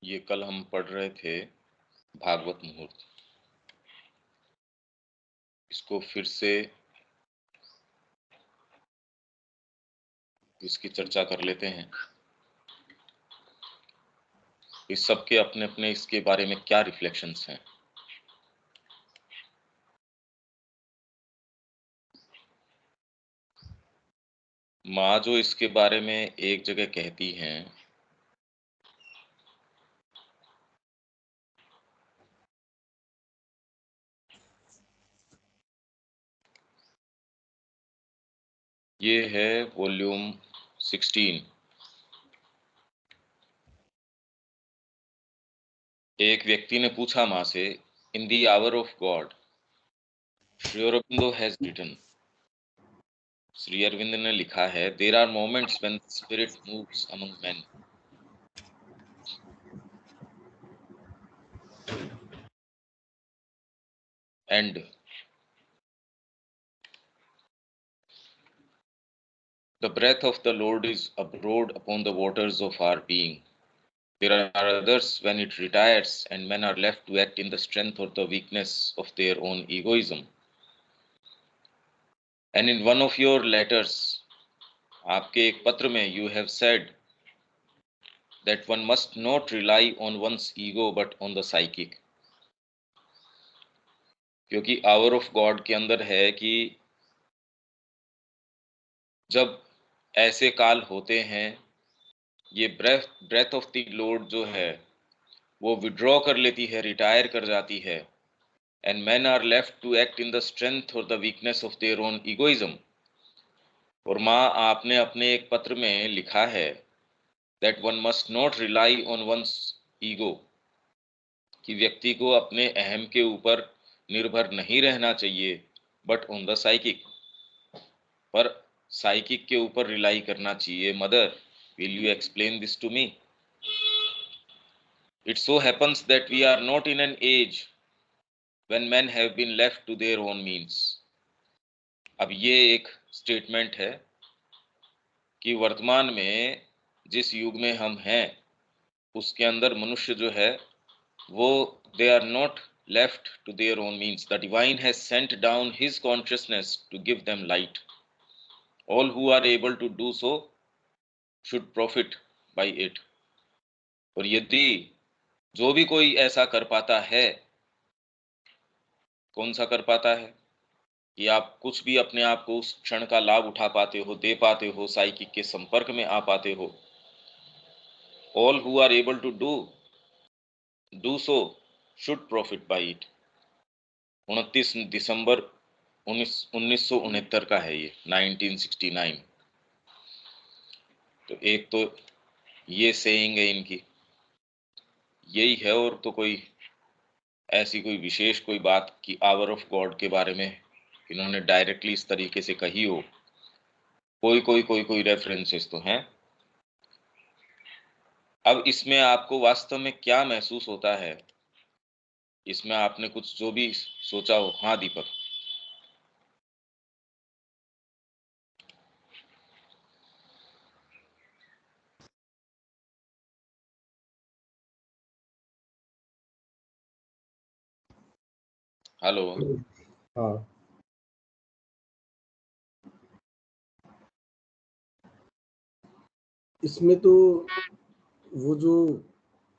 ये कल हम पढ़ रहे थे भागवत मुहूर्त। इसको फिर से इसकी चर्चा कर लेते हैं। इस सब के अपने अपने इसके बारे में क्या रिफ्लेक्शंस हैं। माँ जो इसके बारे में एक जगह कहती हैं, ये है वॉल्यूम 16। एक व्यक्ति ने पूछा माँ से, in the hour of God, Sri Aurobindo has written, Shri Arvind ने लिखा है, there are moments when spirit moves among men and the breath of the Lord is abroad upon the waters of our being. There are others when it retires and men are left to act in the strength or the weakness of their own egoism. And in one of your letters, आपके एक पत्र में, you have said that one must not rely on one's ego but on the psychic. क्योंकि our of God के अंदर है कि जब ऐसे काल होते हैं, ये ब्रेथ ऑफ द लॉर्ड जो है वो विड्रॉ कर लेती है, रिटायर कर जाती है, and men are left to act in the strength or the weakness of their own egoism. और माँ आपने अपने एक पत्र में लिखा है that one must not rely on one's ego, कि व्यक्ति को अपने अहम के ऊपर निर्भर नहीं रहना चाहिए, but on the psychic, पर साइकिक के ऊपर रिलाई करना चाहिए। Mother, will you explain this to me? It so happens that we are not in an age when men have been left to their own means. अब ये एक statement है कि वर्तमान में जिस युग में हम हैं उसके अंदर मनुष्य जो है वो they are not left to their own means. The divine has sent down his consciousness to give them light. All who are able to do so should profit by it. और यदि जो भी कोई ऐसा कर पाता है, कौन सा कर पाता है कि आप कुछ भी अपने आप को उस क्षण का लाभ उठा पाते हो, दे पाते हो, साइकिक के संपर्क में आ पाते हो। All who are able to do so should profit by it. 29 दिसंबर 1969 का है ये, 1969। तो एक तो ये सेइंग है इनकी, यही है। और तो कोई ऐसी कोई विशेष कोई बात कि आवर ऑफ गॉड के बारे में इन्होंने डायरेक्टली इस तरीके से कही हो, कोई रेफरेंसेस तो हैं। अब इसमें आपको वास्तव में क्या महसूस होता है, इसमें आपने कुछ जो भी सोचा हो। हाँ दीपक। हेलो। हाँ, इसमें तो वो जो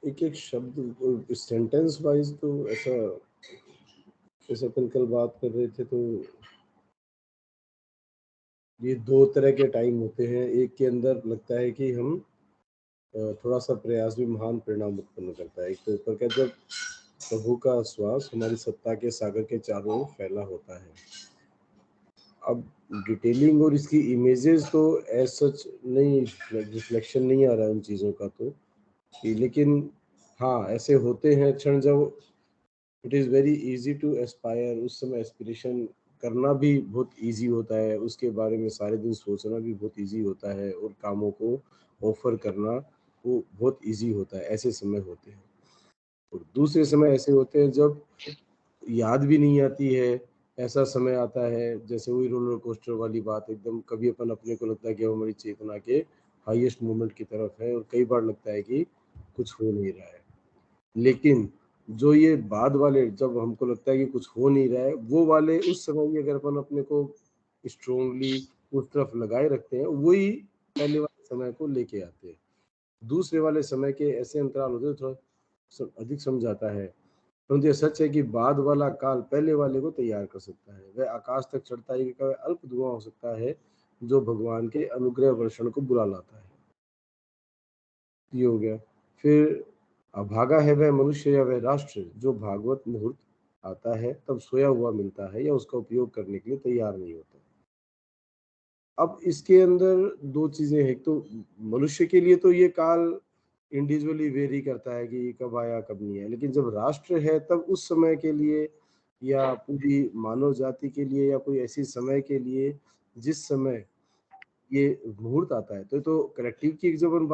एक एक शब्द सेंटेंस वाइज तो ऐसा, जैसे अपन कल बात कर रहे थे, तो ये दो तरह के टाइम होते हैं। एक के अंदर लगता है कि हम थोड़ा सा प्रयास भी महान परिणाम उत्पन्न करता है। एक तो ऊपर का, जब प्रभु का श्वास हमारी सत्ता के सागर के चारों ओर फैला होता है। अब डिटेलिंग और इसकी इमेजेस तो एज सच नहीं, रिफ्लेक्शन नहीं आ रहा है उन चीज़ों का तो लेकिन हाँ, ऐसे होते हैं क्षण जब it is very easy to aspire. उस समय एस्पिरेशन करना भी बहुत इजी होता है, उसके बारे में सारे दिन सोचना भी बहुत इजी होता है, और कामों को ऑफर करना वो बहुत इजी होता है। ऐसे समय होते हैं। और दूसरे समय ऐसे होते हैं जब याद भी नहीं आती है। ऐसा समय आता है जैसे वही रोलर कोस्टर वाली बात, एकदम कभी अपन अपने को लगता है कि वो हमारी चेतना के हाईएस्ट मोमेंट की तरफ है, और कई बार लगता है कि कुछ हो नहीं रहा है। लेकिन जो ये बाद वाले, जब हमको लगता है कि कुछ हो नहीं रहा है, वो वाले उस समय भी अगर अपन अपने को स्ट्रांगली उस तरफ लगाए रखते हैं, वही पहले वाले समय को लेके आते हैं। दूसरे वाले समय के ऐसे अंतराल होते हैं, थोड़ा अधिक समझाता है, परंतु ये सच है कि बाद वाला काल पहले वाले को तैयार कर सकता है। वह आकाश तक चढ़ता है कि वह अल्प धुआं हो सकता है, जो भगवान के अनुग्रह वर्षण को बुला लाता है। ये हो गया। फिर अभागा है वह मनुष्य या वह राष्ट्र जो भागवत मुहूर्त आता है तब सोया हुआ मिलता है या उसका उपयोग करने के लिए तैयार नहीं होता। अब इसके अंदर दो चीजें हैं। एक तो मनुष्य के लिए तो ये काल इंडिविजुअली वेरी करता है कि ये कब आया कब नहीं आया, लेकिन जब राष्ट्र है तब उस समय के लिए या पूरी मानव जाति के लिए या कोई ऐसी समय के लिए जिस समय ये मुहूर्त आता है, तो कलेक्टिविटी की जब हम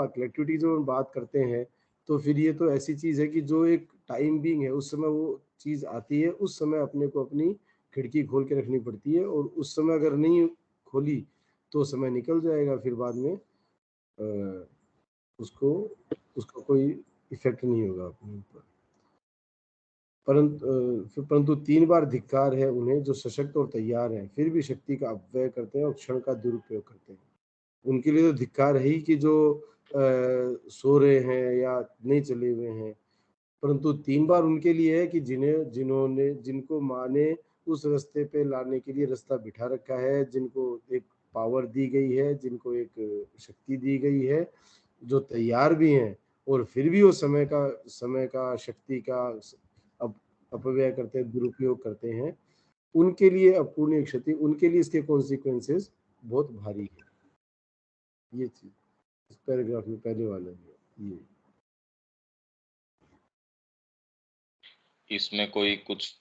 बात करते हैं, तो फिर ये तो ऐसी चीज है कि जो एक टाइम बीइंग है, उस समय वो चीज आती है, उस समय अपने को अपनी खिड़की खोल के रखनी पड़ती है, और उस समय अगर नहीं खोली तो समय निकल जाएगा, फिर बाद में अ, उसको उसका कोई इफेक्ट नहीं होगा अपने ऊपर। परंतु 3 बार धिक्कार है उन्हें जो सशक्त और तैयार हैं, फिर भी शक्ति का अपव्यय करते हैं और क्षण का दुरुपयोग करते हैं। उनके लिए तो धिक्कार है ही कि जो सो रहे हैं या नहीं चले हुए हैं, परंतु 3 बार उनके लिए है कि जिनको माँ ने उस रास्ते पे लाने के लिए रास्ता बिठा रखा है, जिनको एक पावर दी गई है, जिनको एक शक्ति दी गई है, जो तैयार भी हैं, और फिर भी वो समय का शक्ति का अप अपव्यय करते हैं, दुरुपयोग करते हैं। उनके लिए अपूरणीय क्षति, उनके लिए इसके कॉन्सिक्वेंसेस बहुत भारी है। ये चीज़ इस पैराग्राफ में पहले वाला है ये। इसमें कोई कुछ,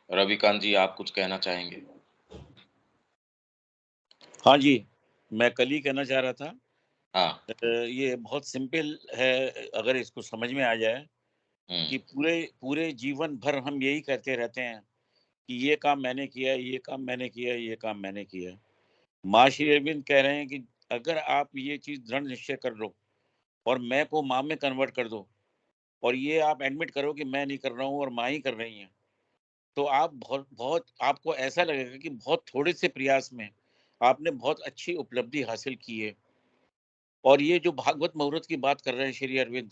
रविकांत जी आप कुछ कहना चाहेंगे? हाँ जी, मैं कल ही कहना चाह रहा था। हाँ। ये बहुत सिंपल है, अगर इसको समझ में आ जाए कि पूरे पूरे जीवन भर हम यही कहते रहते हैं कि ये काम मैंने किया, ये काम मैंने किया, ये काम मैंने किया। माँ श्री अरविंद कह रहे हैं कि अगर आप ये चीज़ दृढ़ निश्चय कर लो और मैं को माँ में कन्वर्ट कर दो, और ये आप एडमिट करो कि मैं नहीं कर रहा हूँ और माँ ही कर रही हैं, तो आप बहुत बहुत आपको ऐसा लगेगा कि बहुत थोड़े से प्रयास में आपने बहुत अच्छी उपलब्धि हासिल की है। और ये जो भागवत मुहूर्त की बात कर रहे हैं श्री अरविंद,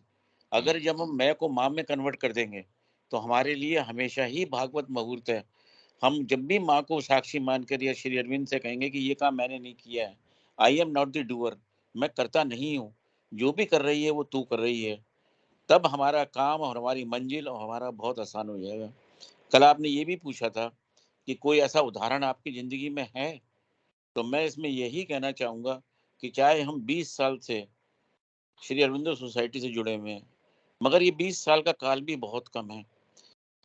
अगर जब हम मैं को माँ में कन्वर्ट कर देंगे, तो हमारे लिए हमेशा ही भागवत मुहूर्त है। हम जब भी माँ को साक्षी मानकर या श्री अरविंद से कहेंगे कि ये काम मैंने नहीं किया है, I am not the doer, मैं करता नहीं हूँ, जो भी कर रही है वो तू कर रही है, तब हमारा काम और हमारी मंजिल और हमारा बहुत आसान हो जाएगा। कल आपने ये भी पूछा था कि कोई ऐसा उदाहरण आपकी ज़िंदगी में है? तो मैं इसमें यही कहना चाहूँगा कि चाहे हम 20 साल से श्री अरविंदो सोसाइटी से जुड़े हुए हैं, मगर ये 20 साल का काल भी बहुत कम है।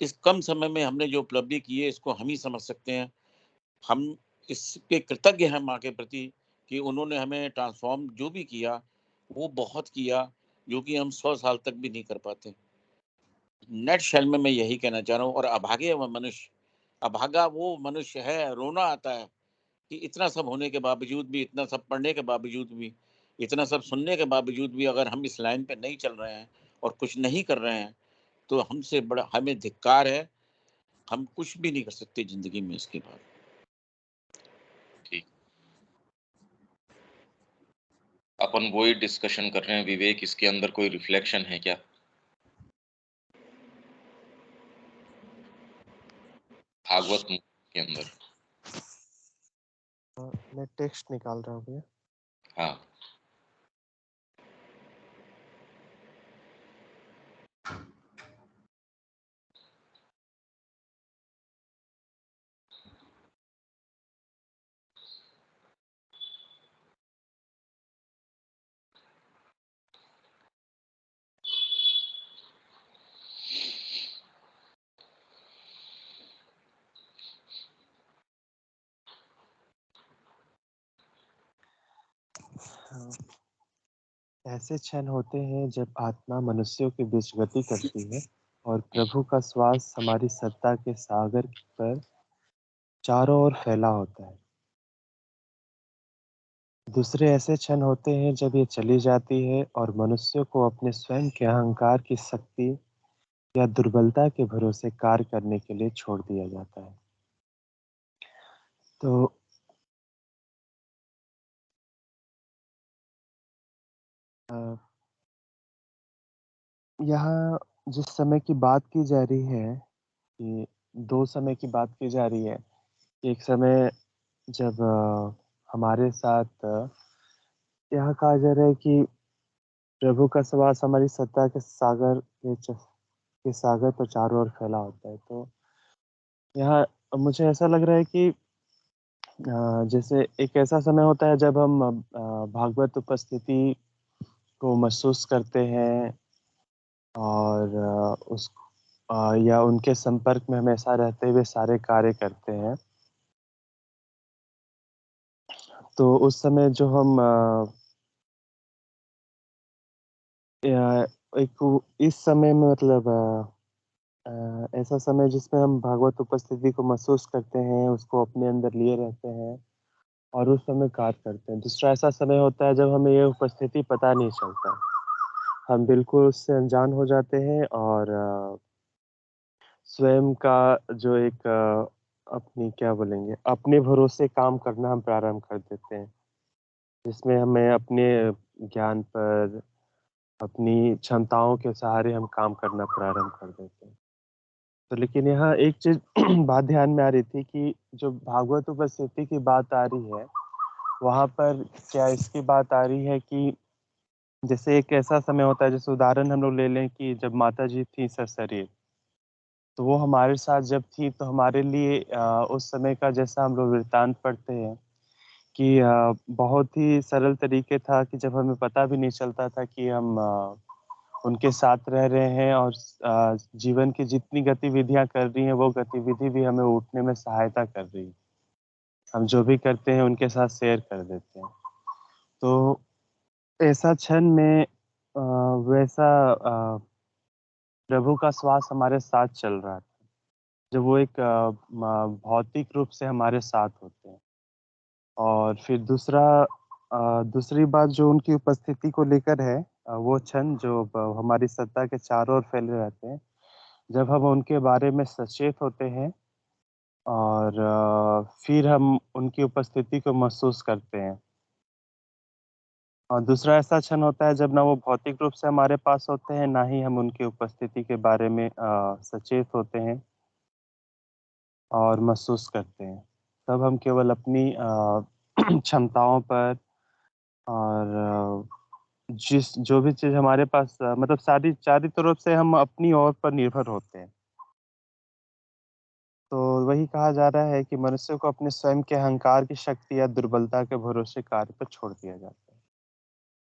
इस कम समय में हमने जो उपलब्धि की है, इसको हम ही समझ सकते हैं। हम इसके कृतज्ञ हैं माँ के प्रति कि उन्होंने हमें ट्रांसफ़ॉर्म जो भी किया, वो बहुत किया, जो कि हम 100 साल तक भी नहीं कर पाते। नटशेल में मैं यही कहना चाह रहा हूँ। और अभागा वो मनुष्य है, रोना आता है कि इतना सब होने के बावजूद भी, इतना सब पढ़ने के बावजूद भी, इतना सब सुनने के बावजूद भी अगर हम इस लाइन पे नहीं चल रहे हैं और कुछ नहीं कर रहे हैं, तो हमसे बड़ा हमें धिक्कार है। हम कुछ भी नहीं कर सकते ज़िंदगी में इसके बाद। ठीक। अपन वही डिस्कशन कर रहे हैं विवेक, इसके अंदर कोई रिफ्लेक्शन है क्या? भागवत के अंदर। मैं टेक्स्ट निकाल रहा हूँ भैया। हाँ। हाँ। ऐसे क्षण होते हैं जब आत्मा मनुष्यों के बीच गति करती है और प्रभु का श्वास हमारी सत्ता के सागर पर चारों ओर फैला होता है। दूसरे ऐसे क्षण होते हैं जब ये चली जाती है और मनुष्य को अपने स्वयं के अहंकार की शक्ति या दुर्बलता के भरोसे कार्य करने के लिए छोड़ दिया जाता है। तो अ, यहाँ जिस समय की बात की जा रही है कि 2 समय की बात की जा रही है। एक समय जब हमारे साथ यहाँ कहा जा रहा है कि प्रभु का सहवास हमारी सत्ता के सागर के सागर पर चारों ओर फैला होता है। तो यहाँ मुझे ऐसा लग रहा है कि जैसे एक ऐसा समय होता है जब हम भागवत उपस्थिति को महसूस करते हैं और या उनके संपर्क में हमेशा रहते हुए सारे कार्य करते हैं। तो उस समय जो हम या इस समय में मतलब ऐसा समय जिसमें हम भागवत उपस्थिति को महसूस करते हैं, उसको अपने अंदर लिए रहते हैं और उस समय कार्य करते हैं। दूसरा ऐसा समय होता है जब हमें ये उपस्थिति पता नहीं चलता। हम बिल्कुल उससे अनजान हो जाते हैं और स्वयं का जो एक अपनी क्या बोलेंगे, अपने भरोसे काम करना हम प्रारंभ कर देते हैं, जिसमें हमें अपने ज्ञान पर, अपनी क्षमताओं के सहारे हम काम करना प्रारंभ कर देते हैं। तो लेकिन यहाँ एक चीज़ बात ध्यान में आ रही थी कि जो भागवत उपस्थिति की बात आ रही है, वहाँ पर क्या इसकी बात आ रही है कि जैसे एक ऐसा समय होता है, जैसे उदाहरण हम लोग ले लें कि जब माताजी थीं सशरीर, तो वो हमारे साथ जब थी तो हमारे लिए उस समय का जैसा हम लोग वृत्तांत पढ़ते हैं कि बहुत ही सरल तरीके था कि जब हमें पता भी नहीं चलता था कि हम उनके साथ रह रहे हैं और जीवन की जितनी गतिविधियाँ कर रही हैं, वो गतिविधि भी हमें उठने में सहायता कर रही है। हम जो भी करते हैं उनके साथ शेयर कर देते हैं। तो ऐसा क्षण में वैसा प्रभु का श्वास हमारे साथ चल रहा था, जब वो एक भौतिक रूप से हमारे साथ होते हैं। और फिर दूसरी बात जो उनकी उपस्थिति को लेकर है, वो क्षण जो हमारी सत्ता के चारों ओर फैले रहते हैं, जब हम उनके बारे में सचेत होते हैं और फिर हम उनकी उपस्थिति को महसूस करते हैं। और दूसरा ऐसा क्षण होता है जब ना वो भौतिक रूप से हमारे पास होते हैं, ना ही हम उनकी उपस्थिति के बारे में सचेत होते हैं और महसूस करते हैं। तब हम केवल अपनी क्षमताओं पर और जिस जो भी चीज़ हमारे पास मतलब सारी तरफ से हम अपनी ओर पर निर्भर होते हैं। तो वही कहा जा रहा है कि मनुष्य को अपने स्वयं के अहंकार की शक्ति या दुर्बलता के भरोसे कार्य पर छोड़ दिया जाता है।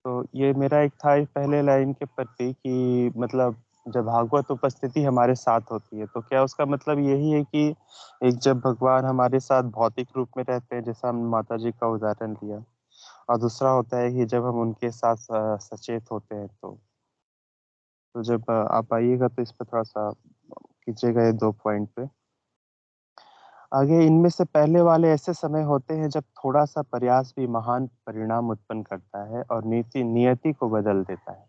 तो ये मेरा एक था इस पहले लाइन के प्रति कि मतलब जब भागवत उपस्थिति हमारे साथ होती है, तो क्या उसका मतलब यही है कि एक जब भगवान हमारे साथ भौतिक रूप में रहते हैं, जैसा हमने माताजी का उदाहरण लिया, और दूसरा होता है कि जब हम उनके साथ सचेत होते हैं तो जब आप आइएगा तो इस पे थोड़ा-सा कीजिएगा ये 2 पॉइंट पे। आगे इनमें से पहले वाले ऐसे समय होते हैं जब थोड़ा-सा प्रयास भी महान परिणाम उत्पन्न करता है और नियति को बदल देता है।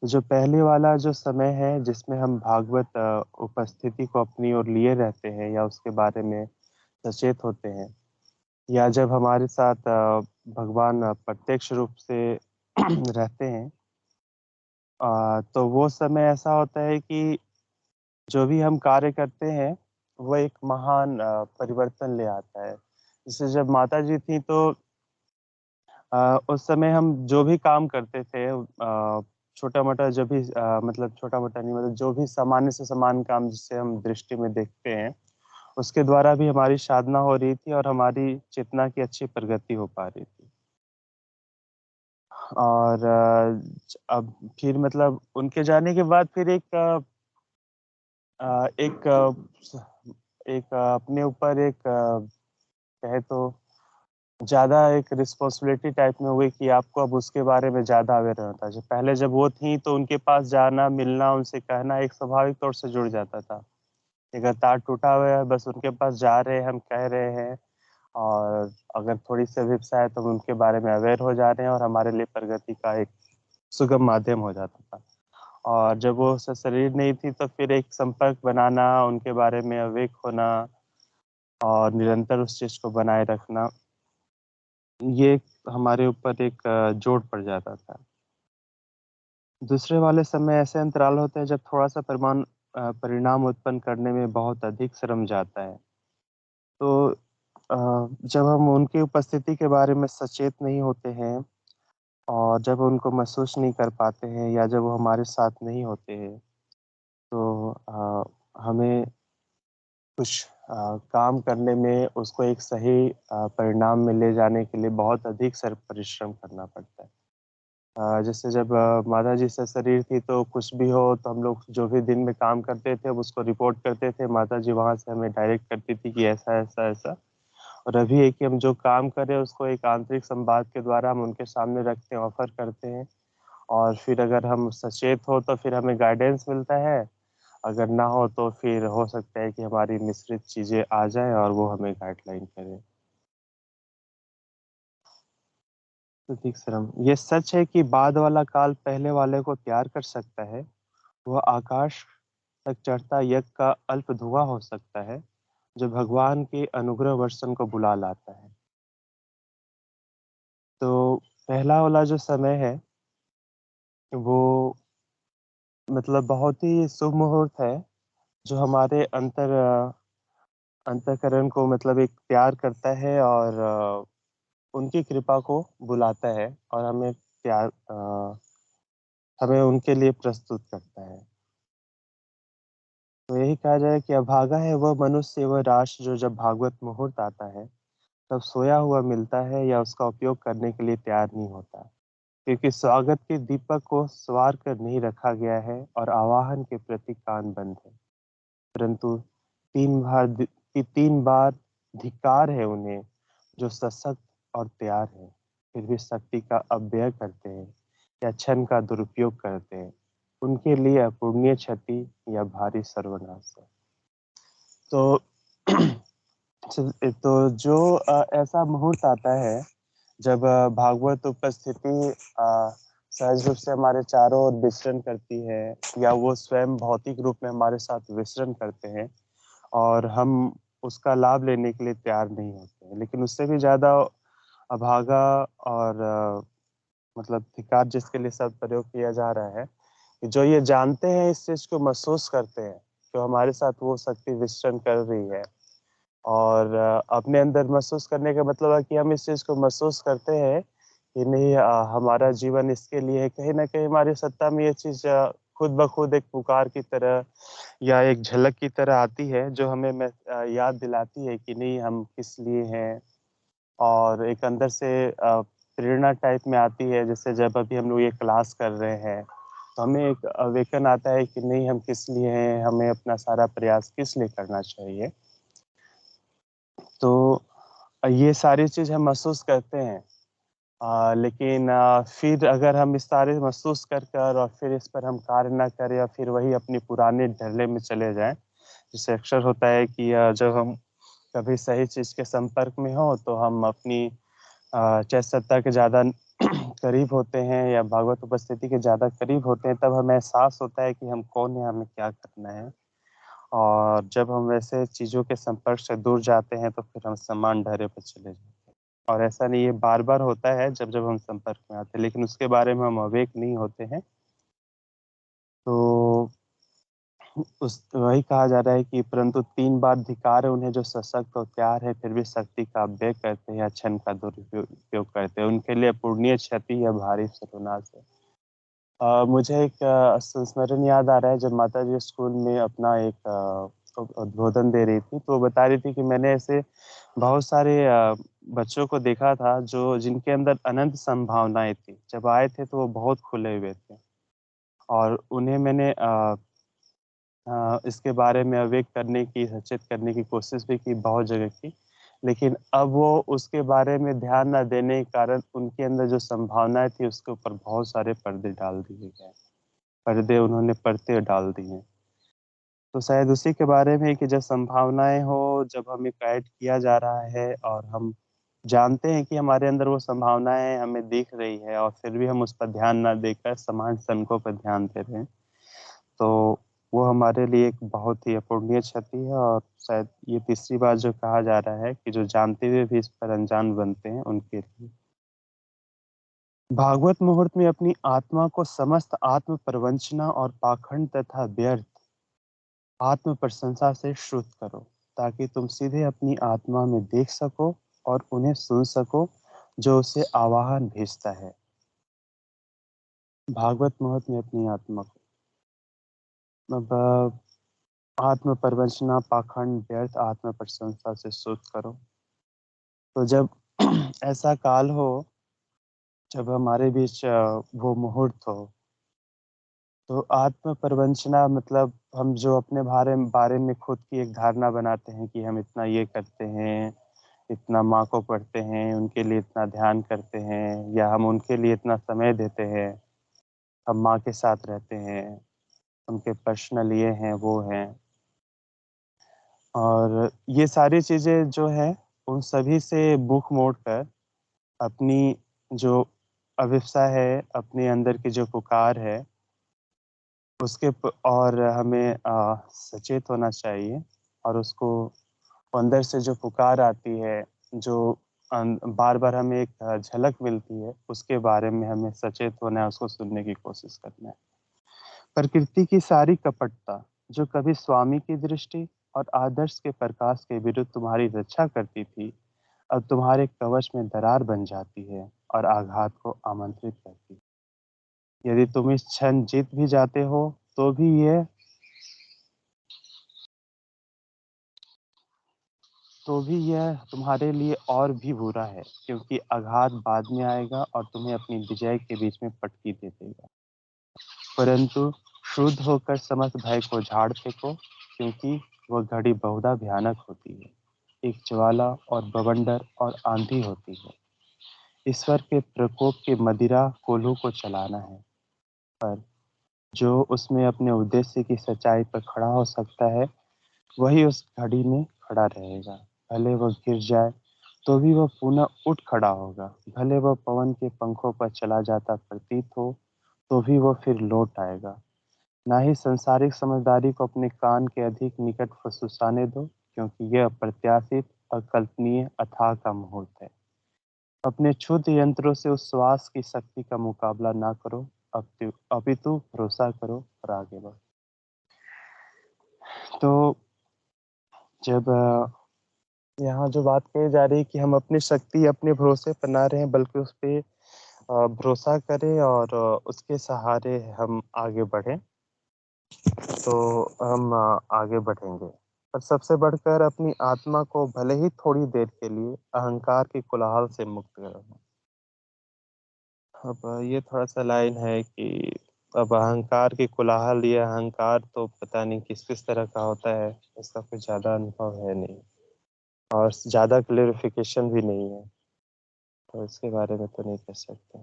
तो जो पहले वाला जो समय है जिसमें हम भागवत उपस्थिति को अपनी ओर लिए रहते हैं या उसके बारे में सचेत होते हैं, या जब हमारे साथ भगवान प्रत्यक्ष रूप से रहते हैं, तो वो समय ऐसा होता है कि जो भी हम कार्य करते हैं, वो एक महान परिवर्तन ले आता है। जैसे जब माताजी थीं तो उस समय हम जो भी काम करते थे, छोटा-मोटा जो भी मतलब छोटा-मोटा नहीं, मतलब जो भी सामान्य से सामान्य काम जिसे हम दृष्टि में देखते हैं, उसके द्वारा भी हमारी साधना हो रही थी और हमारी चेतना की अच्छी प्रगति हो पा रही थी। और अब फिर मतलब उनके जाने के बाद फिर अ, एक अपने ऊपर एक कहे तो ज़्यादा एक रिस्पॉन्सिबिलिटी टाइप में हो गई कि आपको अब उसके बारे में ज़्यादा अवेयर रहना था। जो पहले जब वो थीं तो उनके पास जाना, मिलना, उनसे कहना एक स्वाभाविक तौर से जुड़ जाता था। अगर तार टूटा हुआ है, बस उनके पास जा रहे हैं, हम कह रहे हैं और अगर थोड़ी सी अभिप्सा है तो हम उनके बारे में अवेयर हो जा रहे हैं और हमारे लिए प्रगति का एक सुगम माध्यम हो जाता था। और जब वो शरीर नहीं थी तो फिर एक संपर्क बनाना, उनके बारे में अवेक होना और निरंतर उस चीज को बनाए रखना, ये हमारे ऊपर एक जोड़ पड़ जाता था। दूसरे वाले समय ऐसे अंतराल होते हैं जब थोड़ा सा परिणाम उत्पन्न करने में बहुत अधिक श्रम जाता है। तो जब हम उनकी उपस्थिति के बारे में सचेत नहीं होते हैं और जब उनको महसूस नहीं कर पाते हैं या जब वो हमारे साथ नहीं होते हैं, तो हमें कुछ काम करने में, उसको एक सही परिणाम में ले जाने के लिए बहुत अधिक परिश्रम करना पड़ता है। जैसे जब माता जी से शरीर थी तो कुछ भी हो तो हम लोग जो भी दिन में काम करते थे अब उसको रिपोर्ट करते थे, माता जी वहाँ से हमें डायरेक्ट करती थी कि ऐसा ऐसा ऐसा। और अभी है कि हम जो काम कर रहे हैं उसको एक आंतरिक संवाद के द्वारा हम उनके सामने रखते हैं, ऑफर करते हैं, और फिर अगर हम सचेत हो तो फिर हमें गाइडेंस मिलता है, अगर ना हो तो फिर हो सकता है कि हमारी मिश्रित चीजें आ जाए और वो हमें गाइडलाइन करे। तो ठीक श्रम, ये सच है कि बाद वाला काल पहले वाले को तैयार कर सकता है। वह आकाश तक चढ़ता यज्ञ का अल्प धुआं हो सकता है जो भगवान के अनुग्रह वर्षन को बुला लाता है। तो पहला वाला जो समय है वो मतलब बहुत ही शुभ मुहूर्त है जो हमारे अंतःकरण को मतलब एक प्यार करता है और उनकी कृपा को बुलाता है और हमें उनके लिए प्रस्तुत करता है। तो यही कहा जाए कि अभागा है वह मनुष्य, वह राष्ट्र जो जब भागवत मुहूर्त आता है तब सोया हुआ मिलता है या उसका उपयोग करने के लिए तैयार नहीं होता, क्योंकि स्वागत के दीपक को सवार कर नहीं रखा गया है और आवाहन के प्रति कान बंद है। परंतु 3 बार धिक्कार है उन्हें जो सशक्त और तैयार है, फिर भी शक्ति का अपव्यय करते हैं या क्षण का दुरुपयोग करते हैं। उनके लिए अपूर्णीय क्षति या भारी सर्वनाश है। तो तो जो ऐसा मुहूर्त आता है जब भागवत उपस्थिति सहज रूप से हमारे चारों ओर विचरण करती है या वो स्वयं भौतिक रूप में हमारे साथ विचरण करते हैं और हम उसका लाभ लेने के लिए तैयार नहीं होते हैं, लेकिन उससे भी ज्यादा अभागा और मतलब धिक्कार जिसके लिए शब्द प्रयोग किया जा रहा है कि जो ये जानते हैं, इस चीज को महसूस करते हैं कि हमारे साथ वो शक्ति विचरण कर रही है और अपने अंदर महसूस करने का मतलब है कि हम इस चीज को महसूस करते हैं कि नहीं, हमारा जीवन इसके लिए है। कहीं ना कहीं हमारी सत्ता में ये चीज खुद ब खुद एक पुकार की तरह या एक झलक की तरह आती है जो हमें याद दिलाती है कि नहीं, हम किस लिए हैं। और एक अंदर से प्रेरणा टाइप में आती है, जैसे जब अभी हम लोग ये क्लास कर रहे हैं तो हमें एक अवेकन आता है कि नहीं, हम किस लिए हैं, हमें अपना सारा प्रयास किस लिए करना चाहिए। तो ये सारी चीज हम महसूस करते हैं, लेकिन फिर अगर हम इस सारे महसूस कर कर और फिर इस पर हम कार्य ना करें या फिर वही अपनी पुराने ढर्रे में चले जाएं, जिससे अक्सर होता है कि जब हम कभी सही चीज के संपर्क में हो तो हम अपनी चाहे सत्ता के ज्यादा करीब होते हैं या भागवत उपस्थिति के ज्यादा करीब होते हैं, तब हमें एहसास होता है कि हम कौन है, हमें क्या करना है। और जब हम वैसे चीजों के संपर्क से दूर जाते हैं तो फिर हम समान ढर्रे पर चले जाते हैं। और ऐसा नहीं, ये बार बार होता है जब जब हम संपर्क में आते हैं, लेकिन उसके बारे में हम अवेक नहीं होते हैं। तो उस वही कहा जा रहा है कि परंतु 3 बार धिक्कार है उन्हें जो सशक्त और तैयार है, फिर भी शक्ति का अपव्यय करते हैं या क्षण का दुरुपयोग करते हैं। उनके लिए अपूर्णीय क्षति या भारी सर्वनाश है। मुझे एक संस्मरण याद आ रहा है, जब माता जी स्कूल में अपना एक उद्बोधन दे रही थी तो वो बता रही थी कि मैंने ऐसे बहुत सारे बच्चों को देखा था जो जिनके अंदर अनंत संभावनाएं थी। जब आए थे तो वो बहुत खुले हुए थे और उन्हें मैंने इसके बारे में अवेक करने की, सचेत करने की कोशिश भी की, बहुत जगह की, लेकिन अब वो उसके बारे में ध्यान न देने के कारण उनके अंदर जो संभावनाएं थी उसके ऊपर बहुत सारे पर्दे डाल दिए गए। पर्दे उन्होंने परते डाल दिए। तो शायद उसी के बारे में कि जब संभावनाएं हो, जब हमें गाइड किया जा रहा है और हम जानते हैं कि हमारे अंदर वो संभावनाएं हमें दिख रही है और फिर भी हम उस पर ध्यान ना देकर समाज सनकों पर ध्यान दे रहे हैं, तो वो हमारे लिए एक बहुत ही अपूरणीय क्षति है। और शायद ये तीसरी बात जो कहा जा रहा है कि जो जानते हुए भी इस पर अनजान बनते हैं उनके लिए। भागवत मुहूर्त में अपनी आत्मा को समस्त आत्म प्रवंचना और पाखंड तथा व्यर्थ आत्म प्रशंसा से शुद्ध करो, ताकि तुम सीधे अपनी आत्मा में देख सको और उन्हें सुन सको जो उसे आवाहन भेजता है। भागवत मुहूर्त में अपनी आत्मा को मतलब आत्म प्रवंचना पाखंड व्यर्थ आत्म प्रशंसा से शुद्ध करो। तो जब ऐसा काल हो, जब हमारे बीच वो मुहूर्त हो, तो आत्म प्रवंचना मतलब हम जो अपने बारे में खुद की एक धारणा बनाते हैं कि हम इतना ये करते हैं, इतना माँ को पढ़ते हैं, उनके लिए इतना ध्यान करते हैं, या हम उनके लिए इतना समय देते हैं, हम माँ के साथ रहते हैं, उनके पर्सनल ये हैं वो हैं। और ये सारी चीज़ें जो है उन सभी से मुख मोड़कर अपनी जो अभिप्सा है, अपने अंदर की जो पुकार है, और हमें सचेत होना चाहिए। और उसको अंदर से जो पुकार आती है, जो बार बार हमें एक झलक मिलती है, उसके बारे में हमें सचेत होना है, उसको सुनने की कोशिश करना है। प्रकृति की सारी कपटता जो कभी स्वामी की दृष्टि और आदर्श के प्रकाश के विरुद्ध तुम्हारी रक्षा करती थी, अब तुम्हारे कवच में दरार बन जाती है और आघात को आमंत्रित करती है। यदि तुम इस क्षण जीत भी जाते हो तो भी यह तुम्हारे लिए और भी बुरा है, क्योंकि आघात बाद में आएगा और तुम्हें अपनी विजय के बीच में पटकी दे देगा। परंतु शुद्ध होकर समस्त भय को झाड़ फेंको, क्योंकि वह घड़ी बहुधा भयानक होती है, एक ज्वाला और बवंडर और आंधी होती है। ईश्वर के प्रकोप के मदिरा कोल्हू को चलाना है, पर जो उसमें अपने उद्देश्य की सच्चाई पर खड़ा हो सकता है, वही उस घड़ी में खड़ा रहेगा। भले वह गिर जाए तो भी वह पुनः उठ खड़ा होगा, भले वह पवन के पंखों पर चला जाता प्रतीत हो तो भी वह फिर लौट आएगा। ना ही सांसारिक समझदारी को अपने कान के अधिक निकट फुसफुसाने दो, क्योंकि यह अप्रत्याशित और कल्पनीय अथाह का मुहूर्त है। अपने क्षुद्र यंत्रों से उस श्वास की शक्ति का मुकाबला ना करो, अपितु भरोसा करो और आगे बढ़ो। तो जब यहाँ जो बात कही जा रही है कि हम अपनी शक्ति अपने भरोसे पर ना रहें, बल्कि उस पे भरोसा करें और उसके सहारे हम आगे बढ़ें, तो हम आगे बढ़ेंगे। पर सबसे बढ़कर अपनी आत्मा को भले ही थोड़ी देर के लिए अहंकार की कोलाहल से मुक्त करें। अब ये थोड़ा सा लाइन है कि अब अहंकार की कोलाहल, ये अहंकार तो पता नहीं किस किस तरह का होता है, इसका कुछ ज़्यादा अनुभव है नहीं और ज़्यादा क्लेरिफिकेशन भी नहीं है, तो इसके बारे में तो नहीं कर सकते।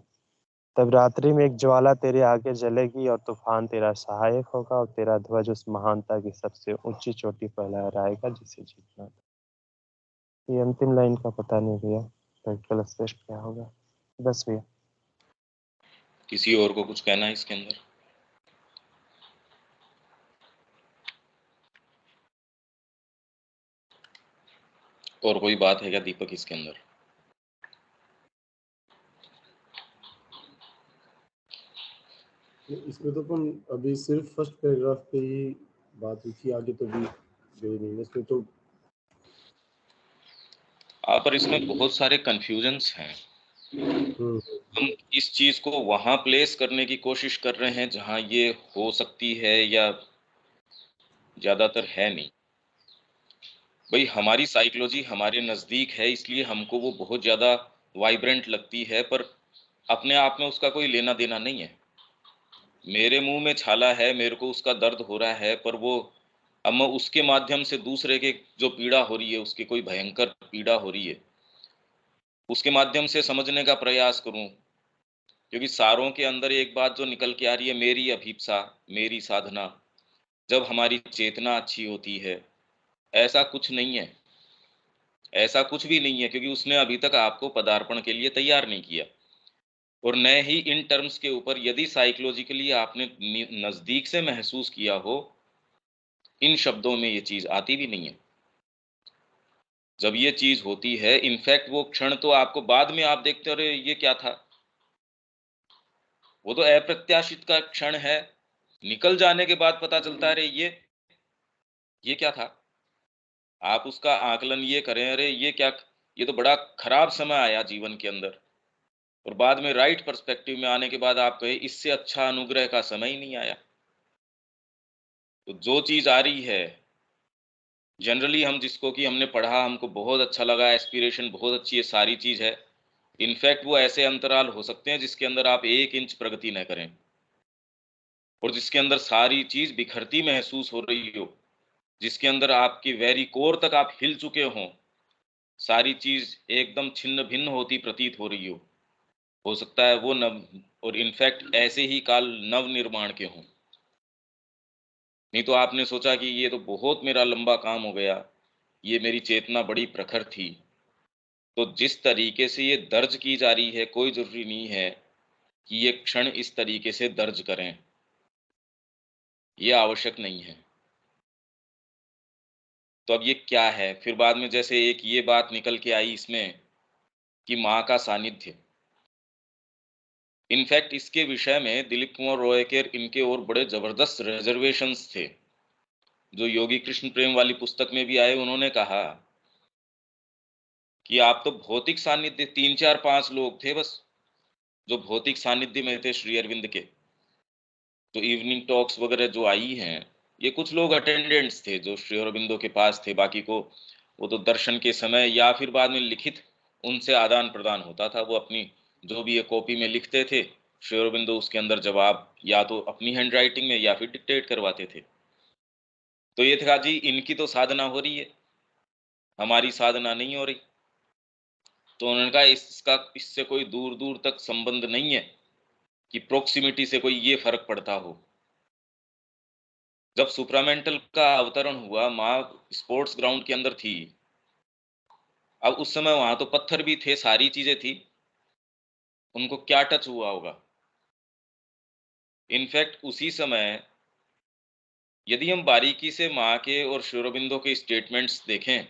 तब रात्रि में एक ज्वाला तेरे आगे जलेगी और तूफान तेरा सहायक होगा और तेरा ध्वज उस महानता की सबसे ऊंची चोटी पर लहराएगा जिसे जीतना था। ये अंतिम लाइन का पता नहीं भैया, प्रैक्टिकल स्पष्ट क्या होगा। बस भैया। किसी और को कुछ कहना है इसके अंदर? और कोई बात है क्या दीपक इसके अंदर? इसमें तो अपन अभी सिर्फ फर्स्ट पैराग्राफ पे ही बात हुई थी, आगे तो भी गई नहीं इसमें तो। पर इसमें बहुत सारे कंफ्यूजन्स हैं। हम इस चीज को वहां प्लेस करने की कोशिश कर रहे हैं जहां ये हो सकती है या ज्यादातर है नहीं। भाई हमारी साइकोलॉजी हमारे नजदीक है, इसलिए हमको वो बहुत ज्यादा वाइब्रेंट लगती है, पर अपने आप में उसका कोई लेना देना नहीं है। मेरे मुंह में छाला है, मेरे को उसका दर्द हो रहा है, पर वो अब मैं उसके माध्यम से दूसरे के जो पीड़ा हो रही है, उसकी कोई भयंकर पीड़ा हो रही है, उसके माध्यम से समझने का प्रयास करूं। क्योंकि सारों के अंदर एक बात जो निकल के आ रही है, मेरी अभीप्सा, मेरी साधना, जब हमारी चेतना अच्छी होती है, ऐसा कुछ नहीं है, ऐसा कुछ भी नहीं है, क्योंकि उसने अभी तक आपको पदार्पण के लिए तैयार नहीं किया। और न ही इन टर्म्स के ऊपर यदि साइकोलॉजिकली आपने नज़दीक से महसूस किया हो, इन शब्दों में ये चीज़ आती भी नहीं है। जब ये चीज़ होती है, इनफैक्ट वो क्षण तो आपको बाद में आप देखते हो, अरे ये क्या था? वो तो अप्रत्याशित का क्षण है, निकल जाने के बाद पता चलता है अरे ये क्या था? आप उसका आकलन ये करें, अरे ये क्या, ये तो बड़ा खराब समय आया जीवन के अंदर, और बाद में राइट पर्सपेक्टिव में आने के बाद आप कहें इससे अच्छा अनुग्रह का समय ही नहीं आया। तो जो चीज़ आ रही है, जनरली हम जिसको कि हमने पढ़ा, हमको बहुत अच्छा लगा, एस्पिरेशन बहुत अच्छी है, सारी चीज़ है। इनफैक्ट वो ऐसे अंतराल हो सकते हैं जिसके अंदर आप 1 इंच प्रगति न करें, और जिसके अंदर सारी चीज़ बिखरती महसूस हो रही हो, जिसके अंदर आपकी वेरी कोर तक आप हिल चुके हों, सारी चीज़ एकदम छिन्न-भिन्न होती प्रतीत हो रही हो सकता है वो नव, और इनफैक्ट ऐसे ही काल नव-निर्माण के हों। नहीं तो आपने सोचा कि ये तो बहुत मेरा लंबा काम हो गया, ये मेरी चेतना बड़ी प्रखर थी। तो जिस तरीके से ये दर्ज की जा रही है, कोई ज़रूरी नहीं है कि ये क्षण इस तरीके से दर्ज करें, ये आवश्यक नहीं है। तो अब ये क्या है? फिर बाद में जैसे एक ये बात निकल के आई इसमें कि माँ का सानिध्य। इनफैक्ट इसके विषय में दिलीप कुमार रॉय के इनके और बड़े ज़बरदस्त रिजर्वेशंस थे, जो योगी कृष्ण प्रेम वाली पुस्तक में भी आए। उन्होंने कहा कि आप तो भौतिक सानिध्य, 3-4-5 लोग थे बस, जो भौतिक सानिध्य में थे श्री अरविंद के। तो इवनिंग टॉक्स वगैरह जो आई हैं, ये कुछ लोग अटेंडेंट्स थे जो श्री अरविंदो के पास थे, बाकी को वो तो दर्शन के समय या फिर बाद में लिखित उनसे आदान प्रदान होता था। वो अपनी जो भी ये कॉपी में लिखते थे, श्री अरविंदो उसके अंदर जवाब या तो अपनी हैंड राइटिंग में या फिर डिक्टेट करवाते थे। तो ये था जी, इनकी तो साधना हो रही है, हमारी साधना नहीं हो रही। तो उन्होंने कहा इसका इससे कोई दूर दूर तक संबंध नहीं है कि प्रोक्सिमिटी से कोई ये फर्क पड़ता हो। जब सुप्रामेंटल का अवतरण हुआ, माँ स्पोर्ट्स ग्राउंड के अंदर थी। अब उस समय वहां तो पत्थर भी थे, सारी चीजें थी, उनको क्या टच हुआ होगा? इनफैक्ट उसी समय यदि हम बारीकी से माँ के और श्री अरबिंदो के स्टेटमेंट्स देखें,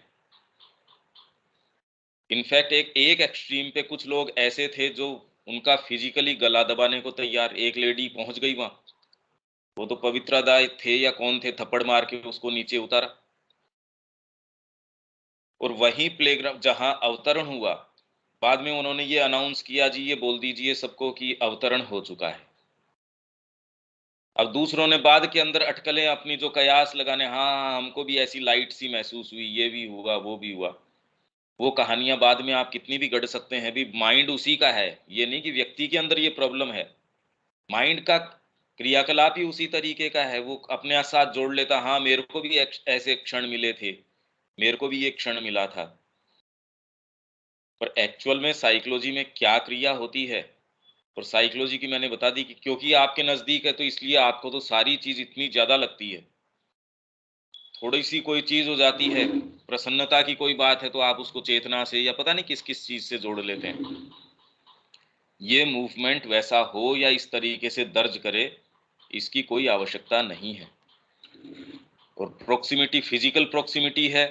इनफैक्ट एक एक्सट्रीम पे कुछ लोग ऐसे थे जो उनका फिजिकली गला दबाने को तैयार। एक लेडी पहुंच गई वहां, वो तो पवित्रा दाई थे या कौन थे, थप्पड़ मार के उसको नीचे उतारा। और वहीं प्लेग्राउंड जहां अवतरण हुआ, बाद में उन्होंने ये अनाउंस किया, जी ये बोल दीजिए सबको कि अवतरण हो चुका है। अब दूसरों ने बाद के अंदर अटकलें अपनी जो कयास लगाने, हाँ हमको भी ऐसी लाइट सी महसूस हुई, ये भी हुआ वो भी हुआ। वो कहानियां बाद में आप कितनी भी गढ़ सकते हैं, भी माइंड उसी का है, ये नहीं कि व्यक्ति के अंदर ये प्रॉब्लम है। माइंड का क्रियाकलाप ही उसी तरीके का है, वो अपने साथ जोड़ लेता, हाँ मेरे को भी ऐसे क्षण मिले थे, मेरे को भी ये क्षण मिला था। पर एक्चुअल में साइकोलॉजी में क्या क्रिया होती है, और साइकोलॉजी की मैंने बता दी कि क्योंकि आपके नज़दीक है तो इसलिए आपको तो सारी चीज़ इतनी ज़्यादा लगती है। थोड़ी सी कोई चीज़ हो जाती है, प्रसन्नता की कोई बात है, तो आप उसको चेतना से या पता नहीं किस किस चीज़ से जोड़ लेते हैं। ये मूवमेंट वैसा हो या इस तरीके से दर्ज करे, इसकी कोई आवश्यकता नहीं है। और प्रोक्सिमिटी, फिजिकल प्रोक्सिमिटी है,